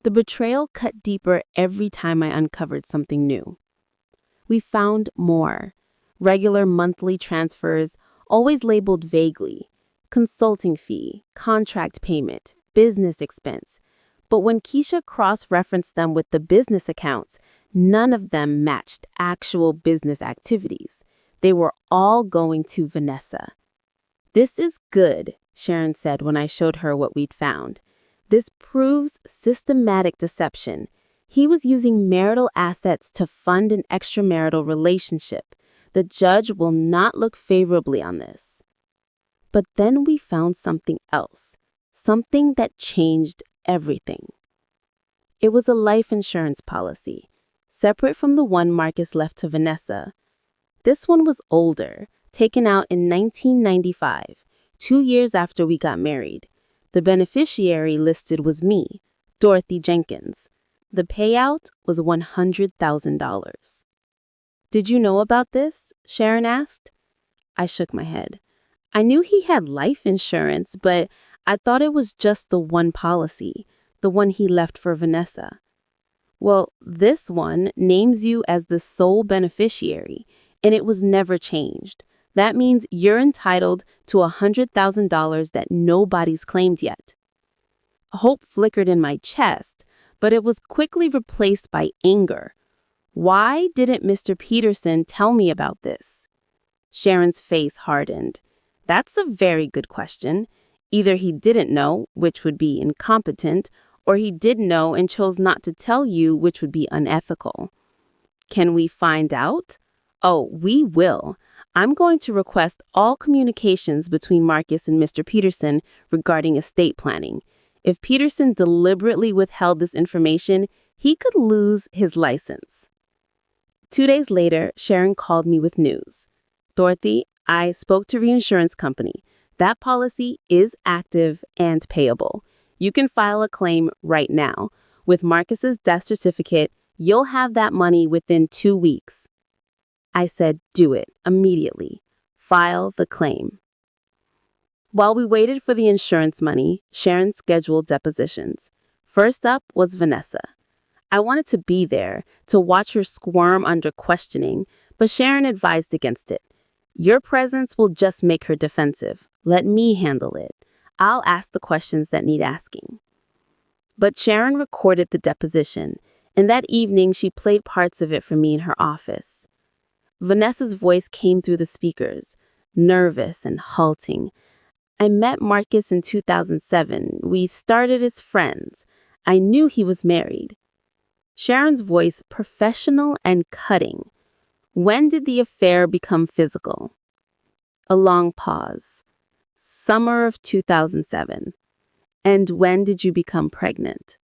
Speaker 1: The betrayal cut deeper every time I uncovered something new. We found more. Regular monthly transfers, always labeled vaguely. Consulting fee, contract payment, business expense. But when Keisha cross-referenced them with the business accounts, none of them matched actual business activities. They were all going to Vanessa. This is good, Sharon said when I showed her what we'd found. This proves systematic deception. He was using marital assets to fund an extramarital relationship. The judge will not look favorably on this. But then we found something else, something that changed everything. It was a life insurance policy, separate from the one Marcus left to Vanessa. This one was older, taken out in 1995, 2 years after we got married. The beneficiary listed was me, Dorothy Jenkins. The payout was $100,000. Did you know about this? Sharon asked. I shook my head. I knew he had life insurance, but I thought it was just the one policy, the one he left for Vanessa. Well, this one names you as the sole beneficiary, and it was never changed. That means you're entitled to $100,000 that nobody's claimed yet. Hope flickered in my chest, but it was quickly replaced by anger. Why didn't Mr. Peterson tell me about this? Sharon's face hardened. That's a very good question. Either he didn't know, which would be incompetent, or he did know and chose not to tell you, which would be unethical. Can we find out? Oh, we will.
Speaker 2: I'm going to request all communications between Marcus and Mr. Peterson regarding estate planning. If Peterson deliberately withheld this information, he could lose his license. 2 days later, Sharon called me with news. Dorothy, I spoke to reinsurance company. That policy is active and payable. You can file a claim right now. With Marcus's death certificate, you'll have that money within 2 weeks. I said, do it immediately. File the claim. While we waited for the insurance money, Sharon scheduled depositions. First up was Vanessa. I wanted to be there, to watch her squirm under questioning, but Sharon advised against it. Your presence will just make her defensive. Let me handle it. I'll ask the questions that need asking. But Sharon recorded the deposition, and that evening she played parts of it for me in her office. Vanessa's voice came through the speakers, nervous and halting. I met Marcus in 2007. We started as friends. I knew he was married. Sharon's voice, professional and cutting. When did the affair become physical? A long pause. Summer of 2007. And when did you become pregnant?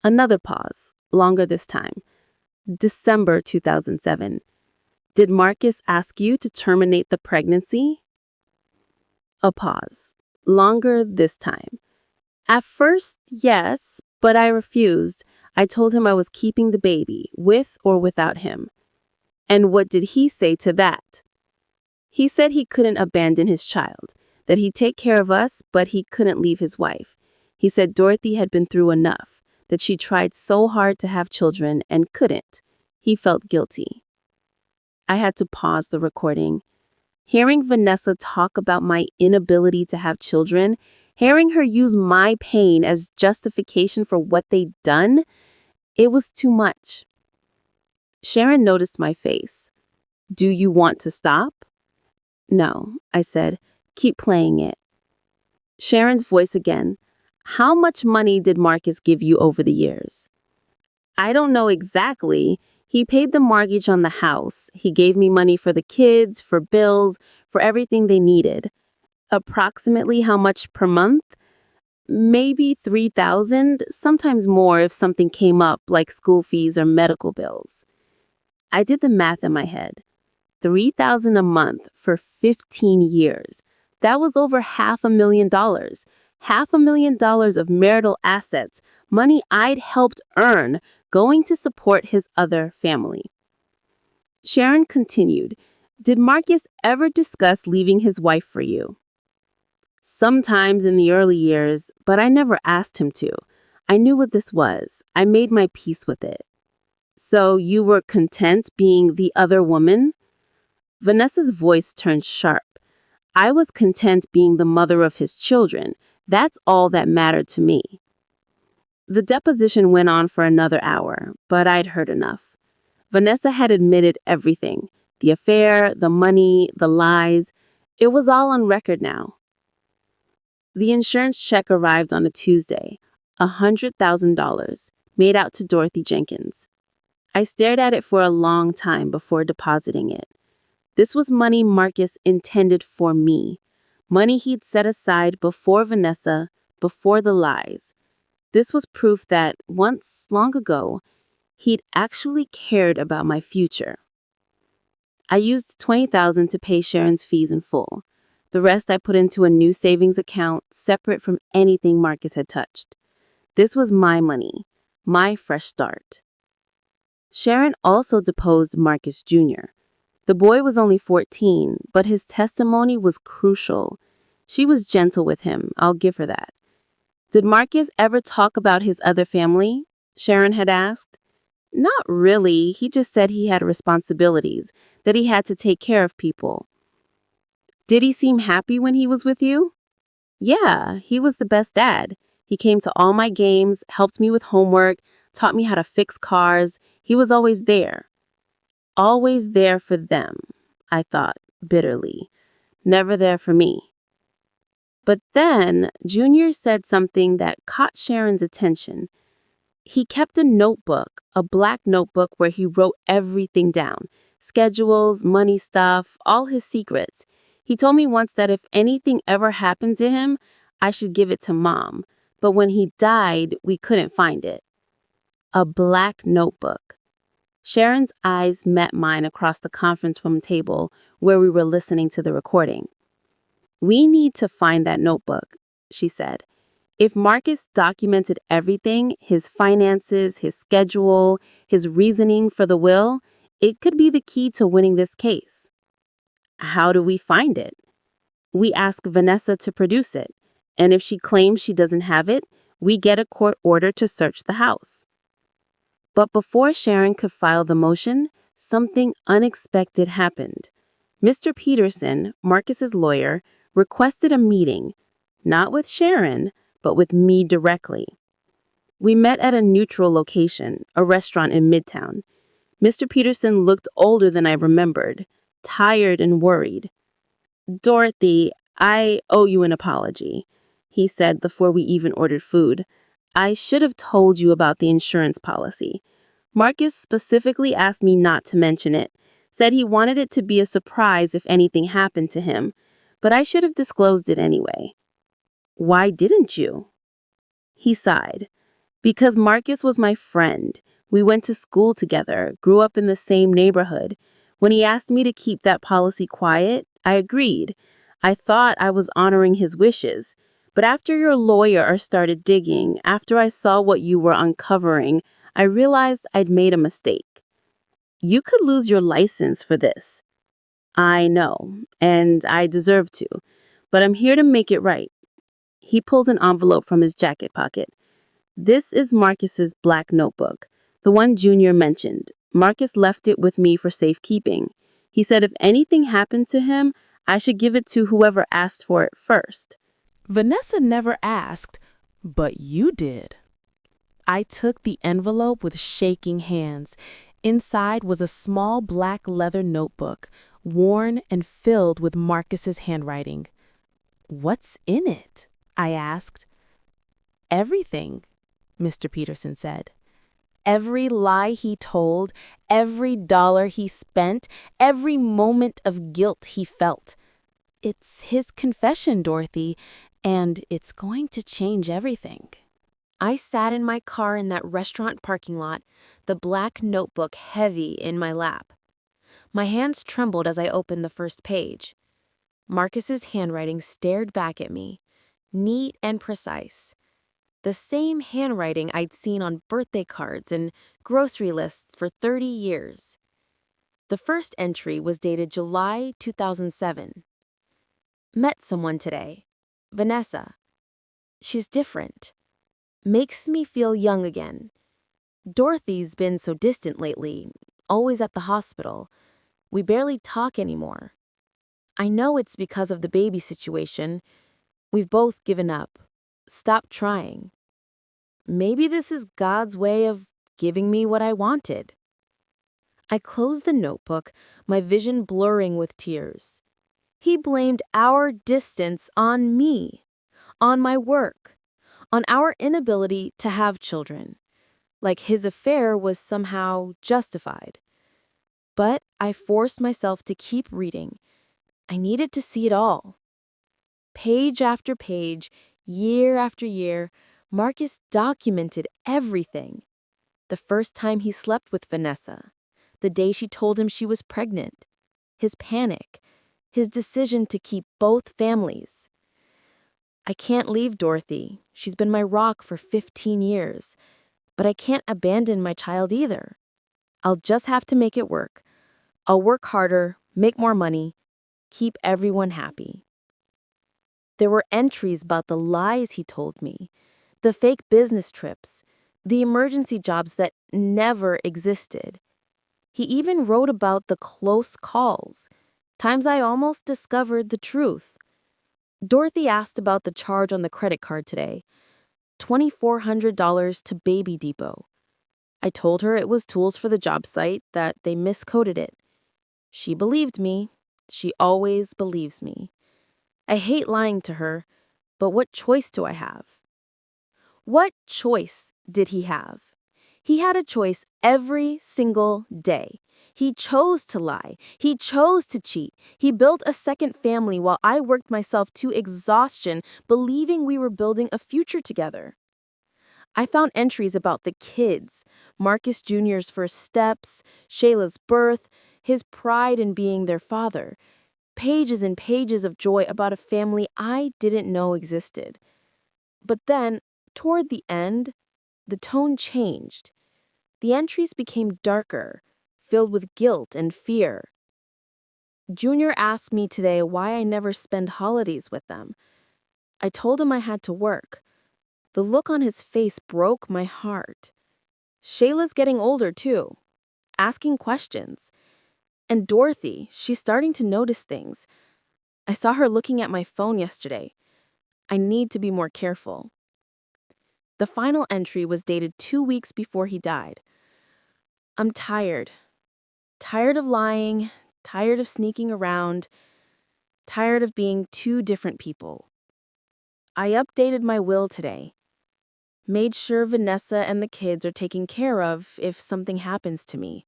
Speaker 2: Another pause, longer this time. December 2007. Did Marcus ask you to terminate the pregnancy? A pause, longer this time. At first, yes, but I refused. I told him I was keeping the baby, with or without him. And what did he say to that? He said he couldn't abandon his child, that he'd take care of us, but he couldn't leave his wife. He said Dorothy had been through enough, that she tried so hard to have children and couldn't. He felt guilty. I had to pause the recording. Hearing Vanessa talk about my inability to have children, hearing her use my pain as justification for what they'd done, it was too much. Sharon noticed my face. Do you want to stop? No, I said. Keep playing it. Sharon's voice again. How much money did Marcus give you over the years? I don't know exactly. He paid the mortgage on the house. He gave me money for the kids, for bills, for everything they needed. Approximately how much per month? Maybe $3,000, sometimes more if something came up like school fees or medical bills. I did the math in my head. $3,000 a month for 15 years. That was over $500,000. $500,000 of marital assets, money I'd helped earn, going to support his other family. Sharon continued, did Marcus ever discuss leaving his wife for you? Sometimes in the early years, but I never asked him to. I knew what this was. I made my peace with it. So you were content being the other woman? Vanessa's voice turned sharp. I was content being the mother of his children. That's all that mattered to me. The deposition went on for another hour, but I'd heard enough. Vanessa had admitted everything. The affair, the money, the lies. It was all on record now. The insurance check arrived on a Tuesday, $100,000, made out to Dorothy Jenkins. I stared at it for a long time before depositing it. This was money Marcus intended for me. Money he'd set aside before Vanessa, before the lies. This was proof that, once, long ago, he'd actually cared about my future. I used $20,000 to pay Sharon's fees in full. The rest I put into a new savings account, separate from anything Marcus had touched. This was my money, my fresh start. Sharon also deposed Marcus Jr. The boy was only 14, but his testimony was crucial. She was gentle with him, I'll give her that. Did Marcus ever talk about his other family? Sharon had asked. Not really. He just said he had responsibilities, that he had to take care of people. Did he seem happy when he was with you? Yeah, he was the best dad. He came to all my games, helped me with homework, taught me how to fix cars. He was always there. Always there for them, I thought bitterly. Never there for me. But then Junior said something that caught Sharon's attention. He kept a notebook, a black notebook where he wrote everything down. Schedules, money stuff, all his secrets. He told me once that if anything ever happened to him, I should give it to Mom. But when he died, we couldn't find it. A black notebook. Sharon's eyes met mine across the conference room table where we were listening to the recording. "We need to find that notebook," she said. "If Marcus documented everything, his finances, his schedule, his reasoning for the will, it could be the key to winning this case." "How do we find it?" "We ask Vanessa to produce it, and if she claims she doesn't have it, we get a court order to search the house." But before Sharon could file the motion, something unexpected happened. Mr. Peterson, Marcus's lawyer, requested a meeting, not with Sharon, but with me directly. We met at a neutral location, a restaurant in Midtown. Mr. Peterson looked older than I remembered, tired and worried. "Dorothy, I owe you an apology," he said before we even ordered food. "I should have told you about the insurance policy. Marcus specifically asked me not to mention it, said he wanted it to be a surprise if anything happened to him, but I should have disclosed it anyway." "Why didn't you?" He sighed. "Because Marcus was my friend. We went to school together, grew up in the same neighborhood. When he asked me to keep that policy quiet, I agreed. I thought I was honoring his wishes. But after your lawyer started digging, after I saw what you were uncovering, I realized I'd made a mistake. You could lose your license for this." "I know, and I deserve to, but I'm here to make it right." He pulled an envelope from his jacket pocket. "This is Marcus's black notebook, the one Junior mentioned. Marcus left it with me for safekeeping. He said if anything happened to him, I should give it to whoever asked for it first."
Speaker 1: Vanessa never asked, but you did. I took the envelope with shaking hands. Inside was a small black leather notebook, worn and filled with Marcus's handwriting. "What's in it?" I asked. "Everything," Mr. Peterson said. "Every lie he told, every dollar he spent, every moment of guilt he felt. It's his confession, Dorothy, and it's going to change everything." I sat in my car in that restaurant parking lot, the black notebook heavy in my lap. My hands trembled as I opened the first page. Marcus's handwriting stared back at me, neat and precise. The same handwriting I'd seen on birthday cards and grocery lists for 30 years. The first entry was dated July 2007. "Met someone today. Vanessa. She's different. Makes me feel young again. Dorothy's been so distant lately, always at the hospital. We barely talk anymore. I know it's because of the baby situation. We've both given up, stopped trying. Maybe this is God's way of giving me what I wanted." I closed the notebook, my vision blurring with tears. He blamed our distance on me, on my work, on our inability to have children, like his affair was somehow justified. But I forced myself to keep reading. I needed to see it all. Page after page, year after year, Marcus documented everything. The first time he slept with Vanessa, the day she told him she was pregnant, his panic, his decision to keep both families. "I can't leave Dorothy. She's been my rock for 15 years. But I can't abandon my child either. I'll just have to make it work. I'll work harder, make more money, keep everyone happy." There were entries about the lies he told me, the fake business trips, the emergency jobs that never existed. He even wrote about the close calls, times I almost discovered the truth. Dorothy asked about the charge on the credit card today, $2,400 to Baby Depot. I told her it was tools for the job site, that they miscoded it. She believed me. She always believes me. I hate lying to her, but what choice do I have? What choice did he have? He had a choice every single day. He chose to lie. He chose to cheat. He built a second family while I worked myself to exhaustion, believing we were building a future together. I found entries about the kids, Marcus Jr.'s first steps, Shayla's birth, his pride in being their father. Pages and pages of joy about a family I didn't know existed. But then, toward the end, the tone changed. The entries became darker, filled with guilt and fear. Junior asked me today why I never spend holidays with them. I told him I had to work. The look on his face broke my heart. Shayla's getting older too, asking questions. And Dorothy, she's starting to notice things. I saw her looking at my phone yesterday. I need to be more careful. The final entry was dated 2 weeks before he died. I'm tired. Tired of lying, tired of sneaking around, tired of being two different people. I updated my will today. Made sure Vanessa and the kids are taken care of if something happens to me.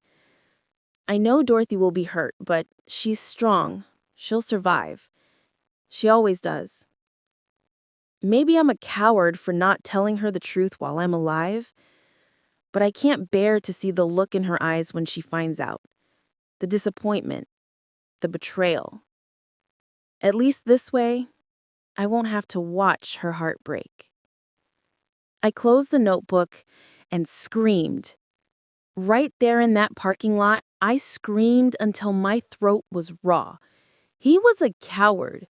Speaker 1: I know Dorothy will be hurt, but she's strong. She'll survive. She always does. Maybe I'm a coward for not telling her the truth while I'm alive, but I can't bear to see the look in her eyes when she finds out. The disappointment, the betrayal. At least this way, I won't have to watch her heart break. I closed the notebook and screamed. Right there in that parking lot, I screamed until my throat was raw. He was a coward.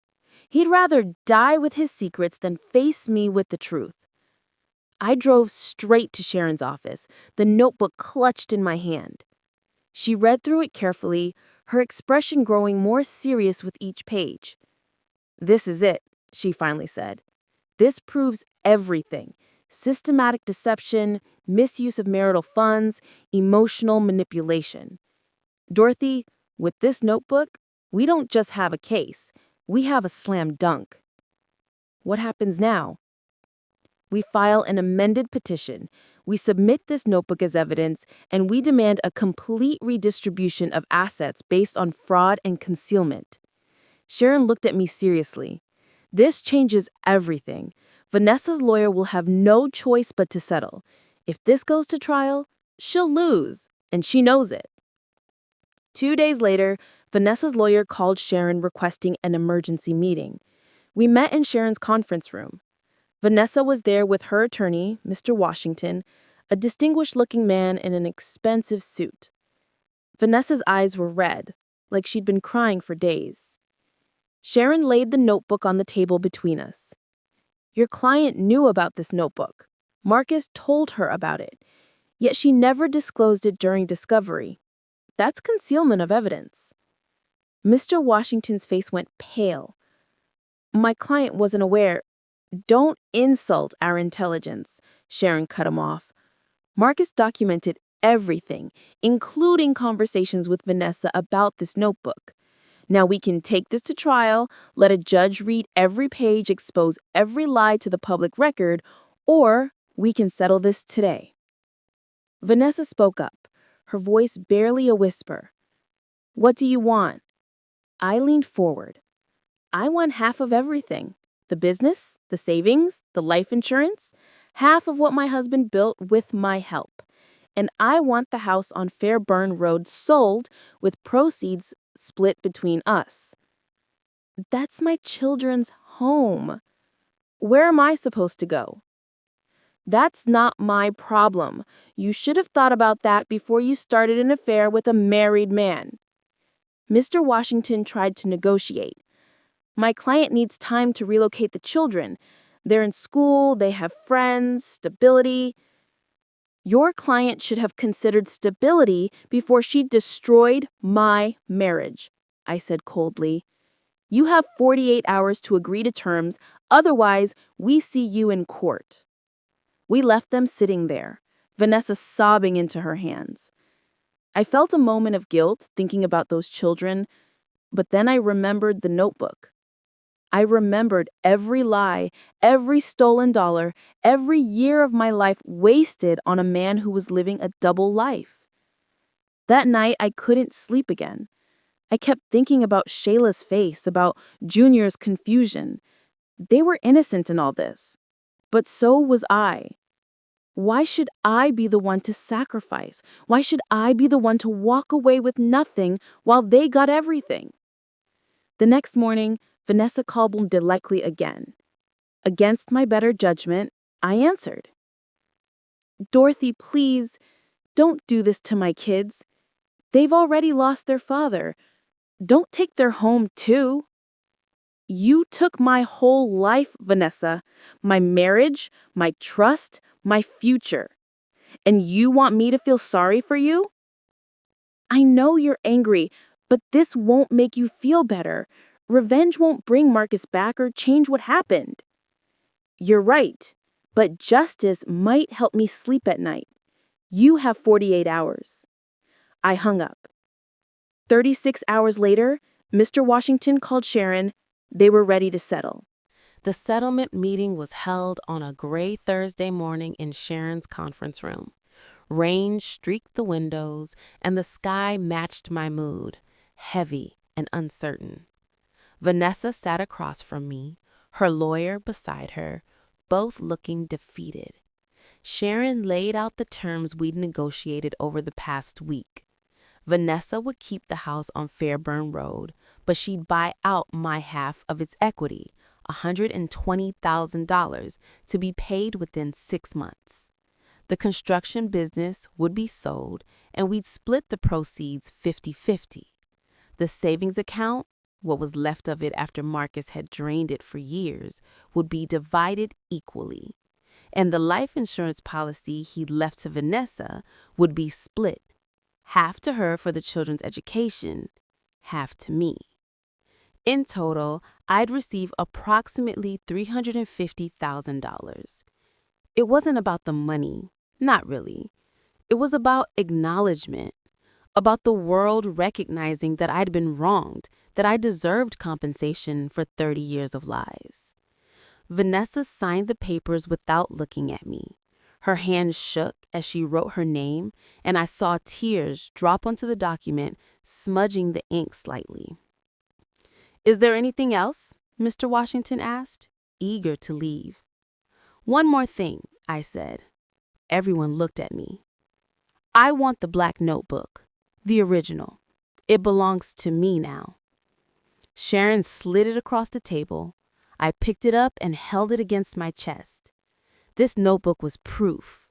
Speaker 1: He'd rather die with his secrets than face me with the truth. I drove straight to Sharon's office, the notebook clutched in my hand. She read through it carefully, her expression growing more serious with each page. "This is it," she finally said. "This proves everything. Systematic deception, misuse of marital funds, emotional manipulation. Dorothy, with this notebook, we don't just have a case. We have a slam dunk." What happens now? We file an amended petition. We submit this notebook as evidence, and we demand a complete redistribution of assets based on fraud and concealment. Sharon looked at me seriously. This changes everything. Vanessa's lawyer will have no choice but to settle. If this goes to trial, she'll lose, and she knows it. 2 days later, Vanessa's lawyer called Sharon requesting an emergency meeting. We met in Sharon's conference room. Vanessa was there with her attorney, Mr. Washington, a distinguished-looking man in an expensive suit. Vanessa's eyes were red, like she'd been crying for days. Sharon laid the notebook on the table between us. "Your client knew about this notebook. Marcus told her about it, yet she never disclosed it during discovery. That's concealment of evidence." Mr. Washington's face went pale. "My client wasn't aware." "Don't insult our intelligence," Sharon cut him off. "Marcus documented everything, including conversations with Vanessa about this notebook. Now we can take this to trial, let a judge read every page, expose every lie to the public record, or we can settle this today." Vanessa spoke up, her voice barely a whisper. "What do you want?" I leaned forward. "I want half of everything. The business, the savings, the life insurance, half of what my husband built with my help. And I want the house on Fairburn Road sold with proceeds split between us." That's my children's home. Where am I supposed to go? "That's not my problem. You should have thought about that before you started an affair with a married man." Mr. Washington tried to negotiate. "My client needs time to relocate the children. They're in school, they have friends, stability." "Your client should have considered stability before she destroyed my marriage," I said coldly. "You have 48 hours to agree to terms, otherwise we see you in court." We left them sitting there, Vanessa sobbing into her hands. I felt a moment of guilt thinking about those children, but then I remembered the notebook. I remembered every lie, every stolen dollar, every year of my life wasted on a man who was living a double life.
Speaker 2: That night, I couldn't sleep again. I kept thinking about Shayla's face, about Junior's confusion. They were innocent in all this. But so was I. Why should I be the one to sacrifice? Why should I be the one to walk away with nothing while they got everything? The next morning, Vanessa called directly again. Against my better judgment, I answered. Dorothy, please, don't do this to my kids. They've already lost their father. Don't take their home, too. You took my whole life, Vanessa. My marriage, my trust, my future. And you want me to feel sorry for you? I know you're angry, but this won't make you feel better. Revenge won't bring Marcus back or change what happened. You're right, but justice might help me sleep at night. You have 48 hours. I hung up. 36 hours later, Mr. Washington called Sharon. They were ready to settle.
Speaker 1: The settlement meeting was held on a gray Thursday morning in Sharon's conference room. Rain streaked the windows, and the sky matched my mood, heavy and uncertain. Vanessa sat across from me, her lawyer beside her, both looking defeated. Sharon laid out the terms we'd negotiated over the past week. Vanessa would keep the house on Fairburn Road, but she'd buy out my half of its equity, $120,000, to be paid within 6 months. The construction business would be sold, and we'd split the proceeds 50-50. The savings account, what was left of it after Marcus had drained it for years, would be divided equally. And the life insurance policy he'd left to Vanessa would be split, half to her for the children's education, half to me. In total, I'd receive approximately $350,000. It wasn't about the money, not really. It was about acknowledgement, about the world recognizing that I'd been wronged, that I deserved compensation for 30 years of lies. Vanessa signed the papers without looking at me. Her hand shook as she wrote her name, and I saw tears drop onto the document, smudging the ink slightly. "Is there anything else?" Mr. Washington asked, eager to leave. "One more thing," I said. Everyone looked at me. "I want the black notebook, the original. It belongs to me now." Sharon slid it across the table. I picked it up and held it against my chest. This notebook was proof.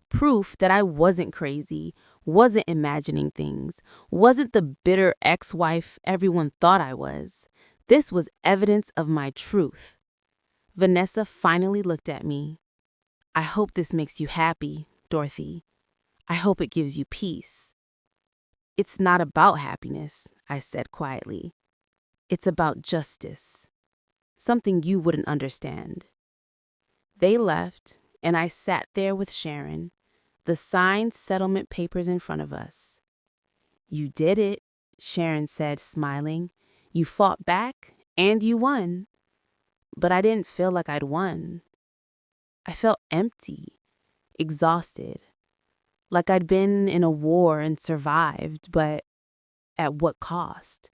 Speaker 1: Proof that I wasn't crazy, wasn't imagining things, wasn't the bitter ex-wife everyone thought I was. This was evidence of my truth. Vanessa finally looked at me. "I hope this makes you happy, Dorothy. I hope it gives you peace." "It's not about happiness," I said quietly. "It's about justice. Something you wouldn't understand." They left, and I sat there with Sharon, the signed settlement papers in front of us. "You did it," Sharon said, smiling. "You fought back, and you won." But I didn't feel like I'd won. I felt empty, exhausted, like I'd been in a war and survived, but at what cost?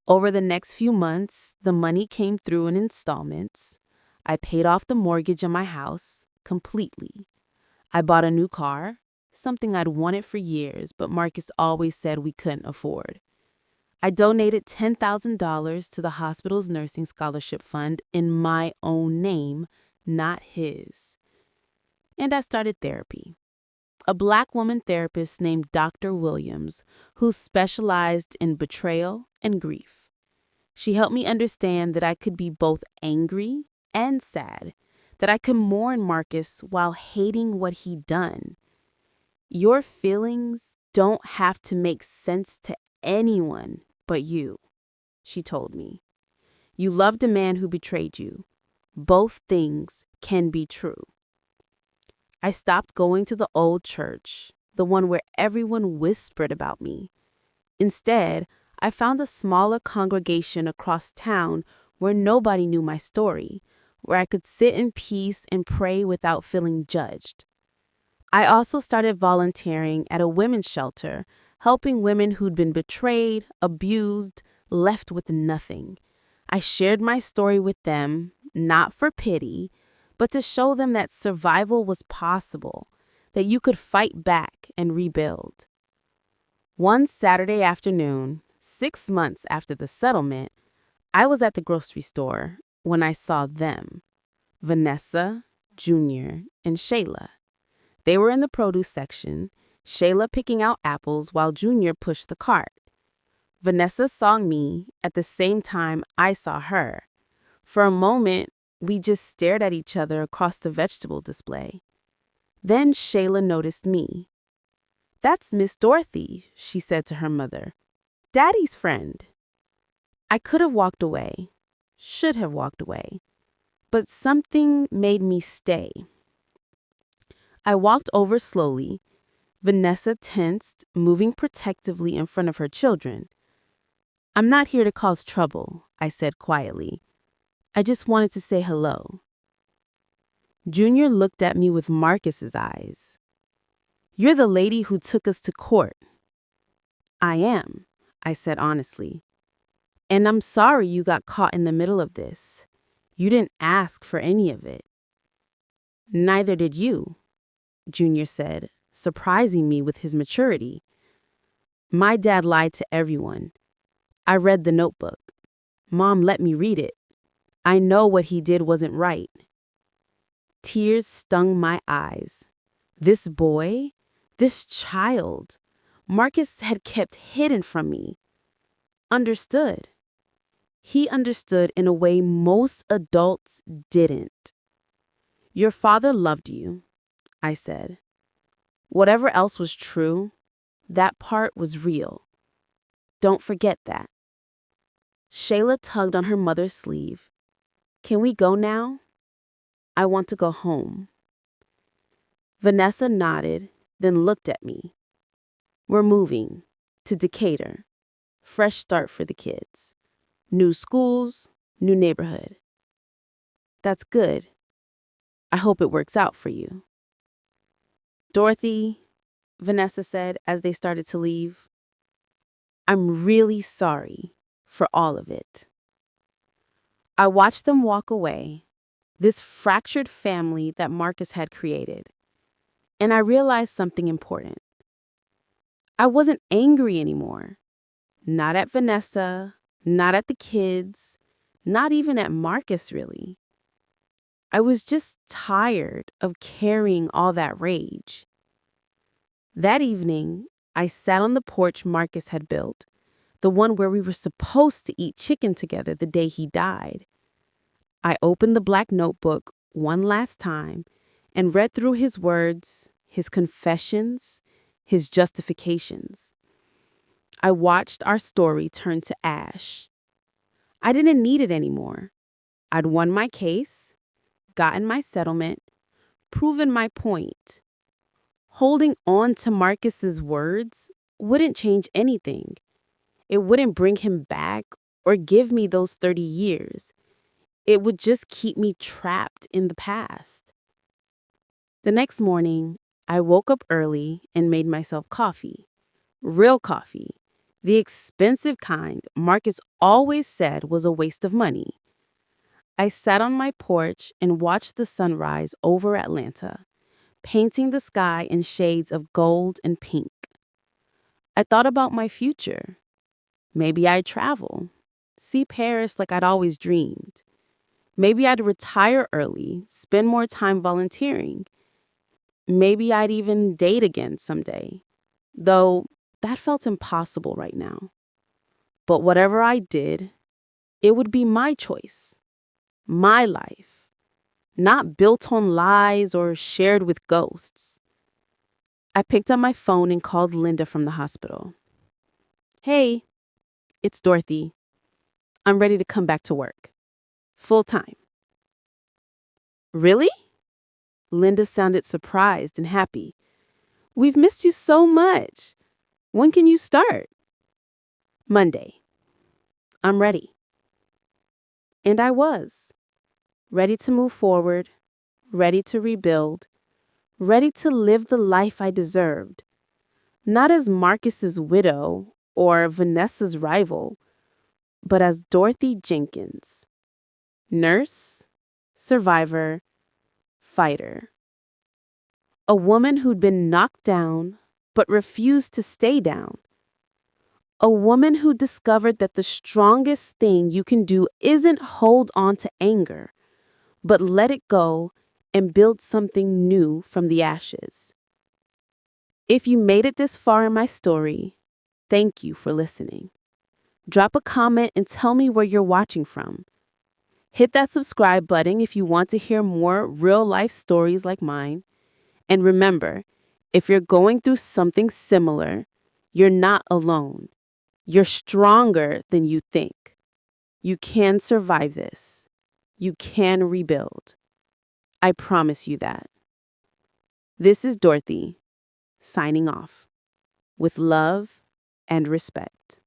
Speaker 1: Over the next few months, the money came through in installments. I paid off the mortgage on my house completely. I bought a new car, something I'd wanted for years, but Marcus always said we couldn't afford. I donated $10,000 to the hospital's nursing scholarship fund in my own name, not his. And I started therapy. A Black woman therapist named Dr. Williams, who specialized in betrayal and grief. She helped me understand that I could be both angry and sad, that I could mourn Marcus while hating what he'd done. Your feelings don't have to make sense to anyone but you, she told me. You loved a man who betrayed you. Both things can be true. I stopped going to the old church, the one where everyone whispered about me. Instead, I found a smaller congregation across town where nobody knew my story, where I could sit in peace and pray without feeling judged. I also started volunteering at a women's shelter, helping women who'd been betrayed, abused, left with nothing. I shared my story with them, not for pity, but to show them that survival was possible, that you could fight back and rebuild. One Saturday afternoon, 6 months after the settlement, I was at the grocery store when I saw them, Vanessa, Junior, and Shayla. They were in the produce section, Shayla picking out apples while Junior pushed the cart. Vanessa saw me at the same time I saw her. For a moment, we just stared at each other across the vegetable display. Then Shayla noticed me. "That's Miss Dorothy," she said to her mother. "Daddy's friend." I could have walked away, should have walked away, but something made me stay. I walked over slowly, Vanessa tensed, moving protectively in front of her children. "I'm not here to cause trouble," I said quietly. "I just wanted to say hello." Junior looked at me with Marcus's eyes. "You're the lady who took us to court." "I am," I said honestly. "And I'm sorry you got caught in the middle of this. You didn't ask for any of it." "Neither did you," Junior said, surprising me with his maturity. "My dad lied to everyone. I read the notebook. Mom let me read it. I know what he did wasn't right." Tears stung my eyes. This boy, this child, Marcus had kept hidden from me. Understood. He understood in a way most adults didn't. "Your father loved you," I said. "Whatever else was true, that part was real. Don't forget that." Shayla tugged on her mother's sleeve. "Can we go now? I want to go home." Vanessa nodded, then looked at me. "We're moving to Decatur. Fresh start for the kids. New schools, new neighborhood." "That's good. I hope it works out for you." "Dorothy," Vanessa said as they started to leave, "I'm really sorry for all of it." I watched them walk away, this fractured family that Marcus had created, and I realized something important. I wasn't angry anymore. Not at Vanessa, not at the kids, not even at Marcus, really. I was just tired of carrying all that rage. That evening, I sat on the porch Marcus had built, the one where we were supposed to eat chicken together the day he died. I opened the black notebook one last time and read through his words, his confessions, his justifications. I watched our story turn to ash. I didn't need it anymore. I'd won my case, gotten my settlement, proven my point. Holding on to Marcus's words wouldn't change anything. It wouldn't bring him back or give me those 30 years. It would just keep me trapped in the past. The next morning, I woke up early and made myself coffee. Real coffee. The expensive kind Marcus always said was a waste of money. I sat on my porch and watched the sunrise over Atlanta, painting the sky in shades of gold and pink. I thought about my future. Maybe I'd travel, see Paris like I'd always dreamed. Maybe I'd retire early, spend more time volunteering. Maybe I'd even date again someday, though that felt impossible right now. But whatever I did, it would be my choice, my life, not built on lies or shared with ghosts. I picked up my phone and called Linda from the hospital. "Hey, it's Dorothy. I'm ready to come back to work. Full time." "Really?" Linda sounded surprised and happy. "We've missed you so much. When can you start?" "Monday. I'm ready." And I was. Ready to move forward, ready to rebuild, ready to live the life I deserved.
Speaker 2: Not as Marcus's widow or Vanessa's rival, but as Dorothy Jenkins, nurse, survivor, fighter. A woman who'd been knocked down but refused to stay down. A woman who discovered that the strongest thing you can do isn't hold on to anger, but let it go and build something new from the ashes. If you made it this far in my story, thank you for listening. Drop a comment and tell me where you're watching from. Hit that subscribe button if you want to hear more real-life stories like mine. And remember, if you're going through something similar, you're not alone. You're stronger than you think. You can survive this. You can rebuild. I promise you that. This is Dorothy, signing off, with love and respect.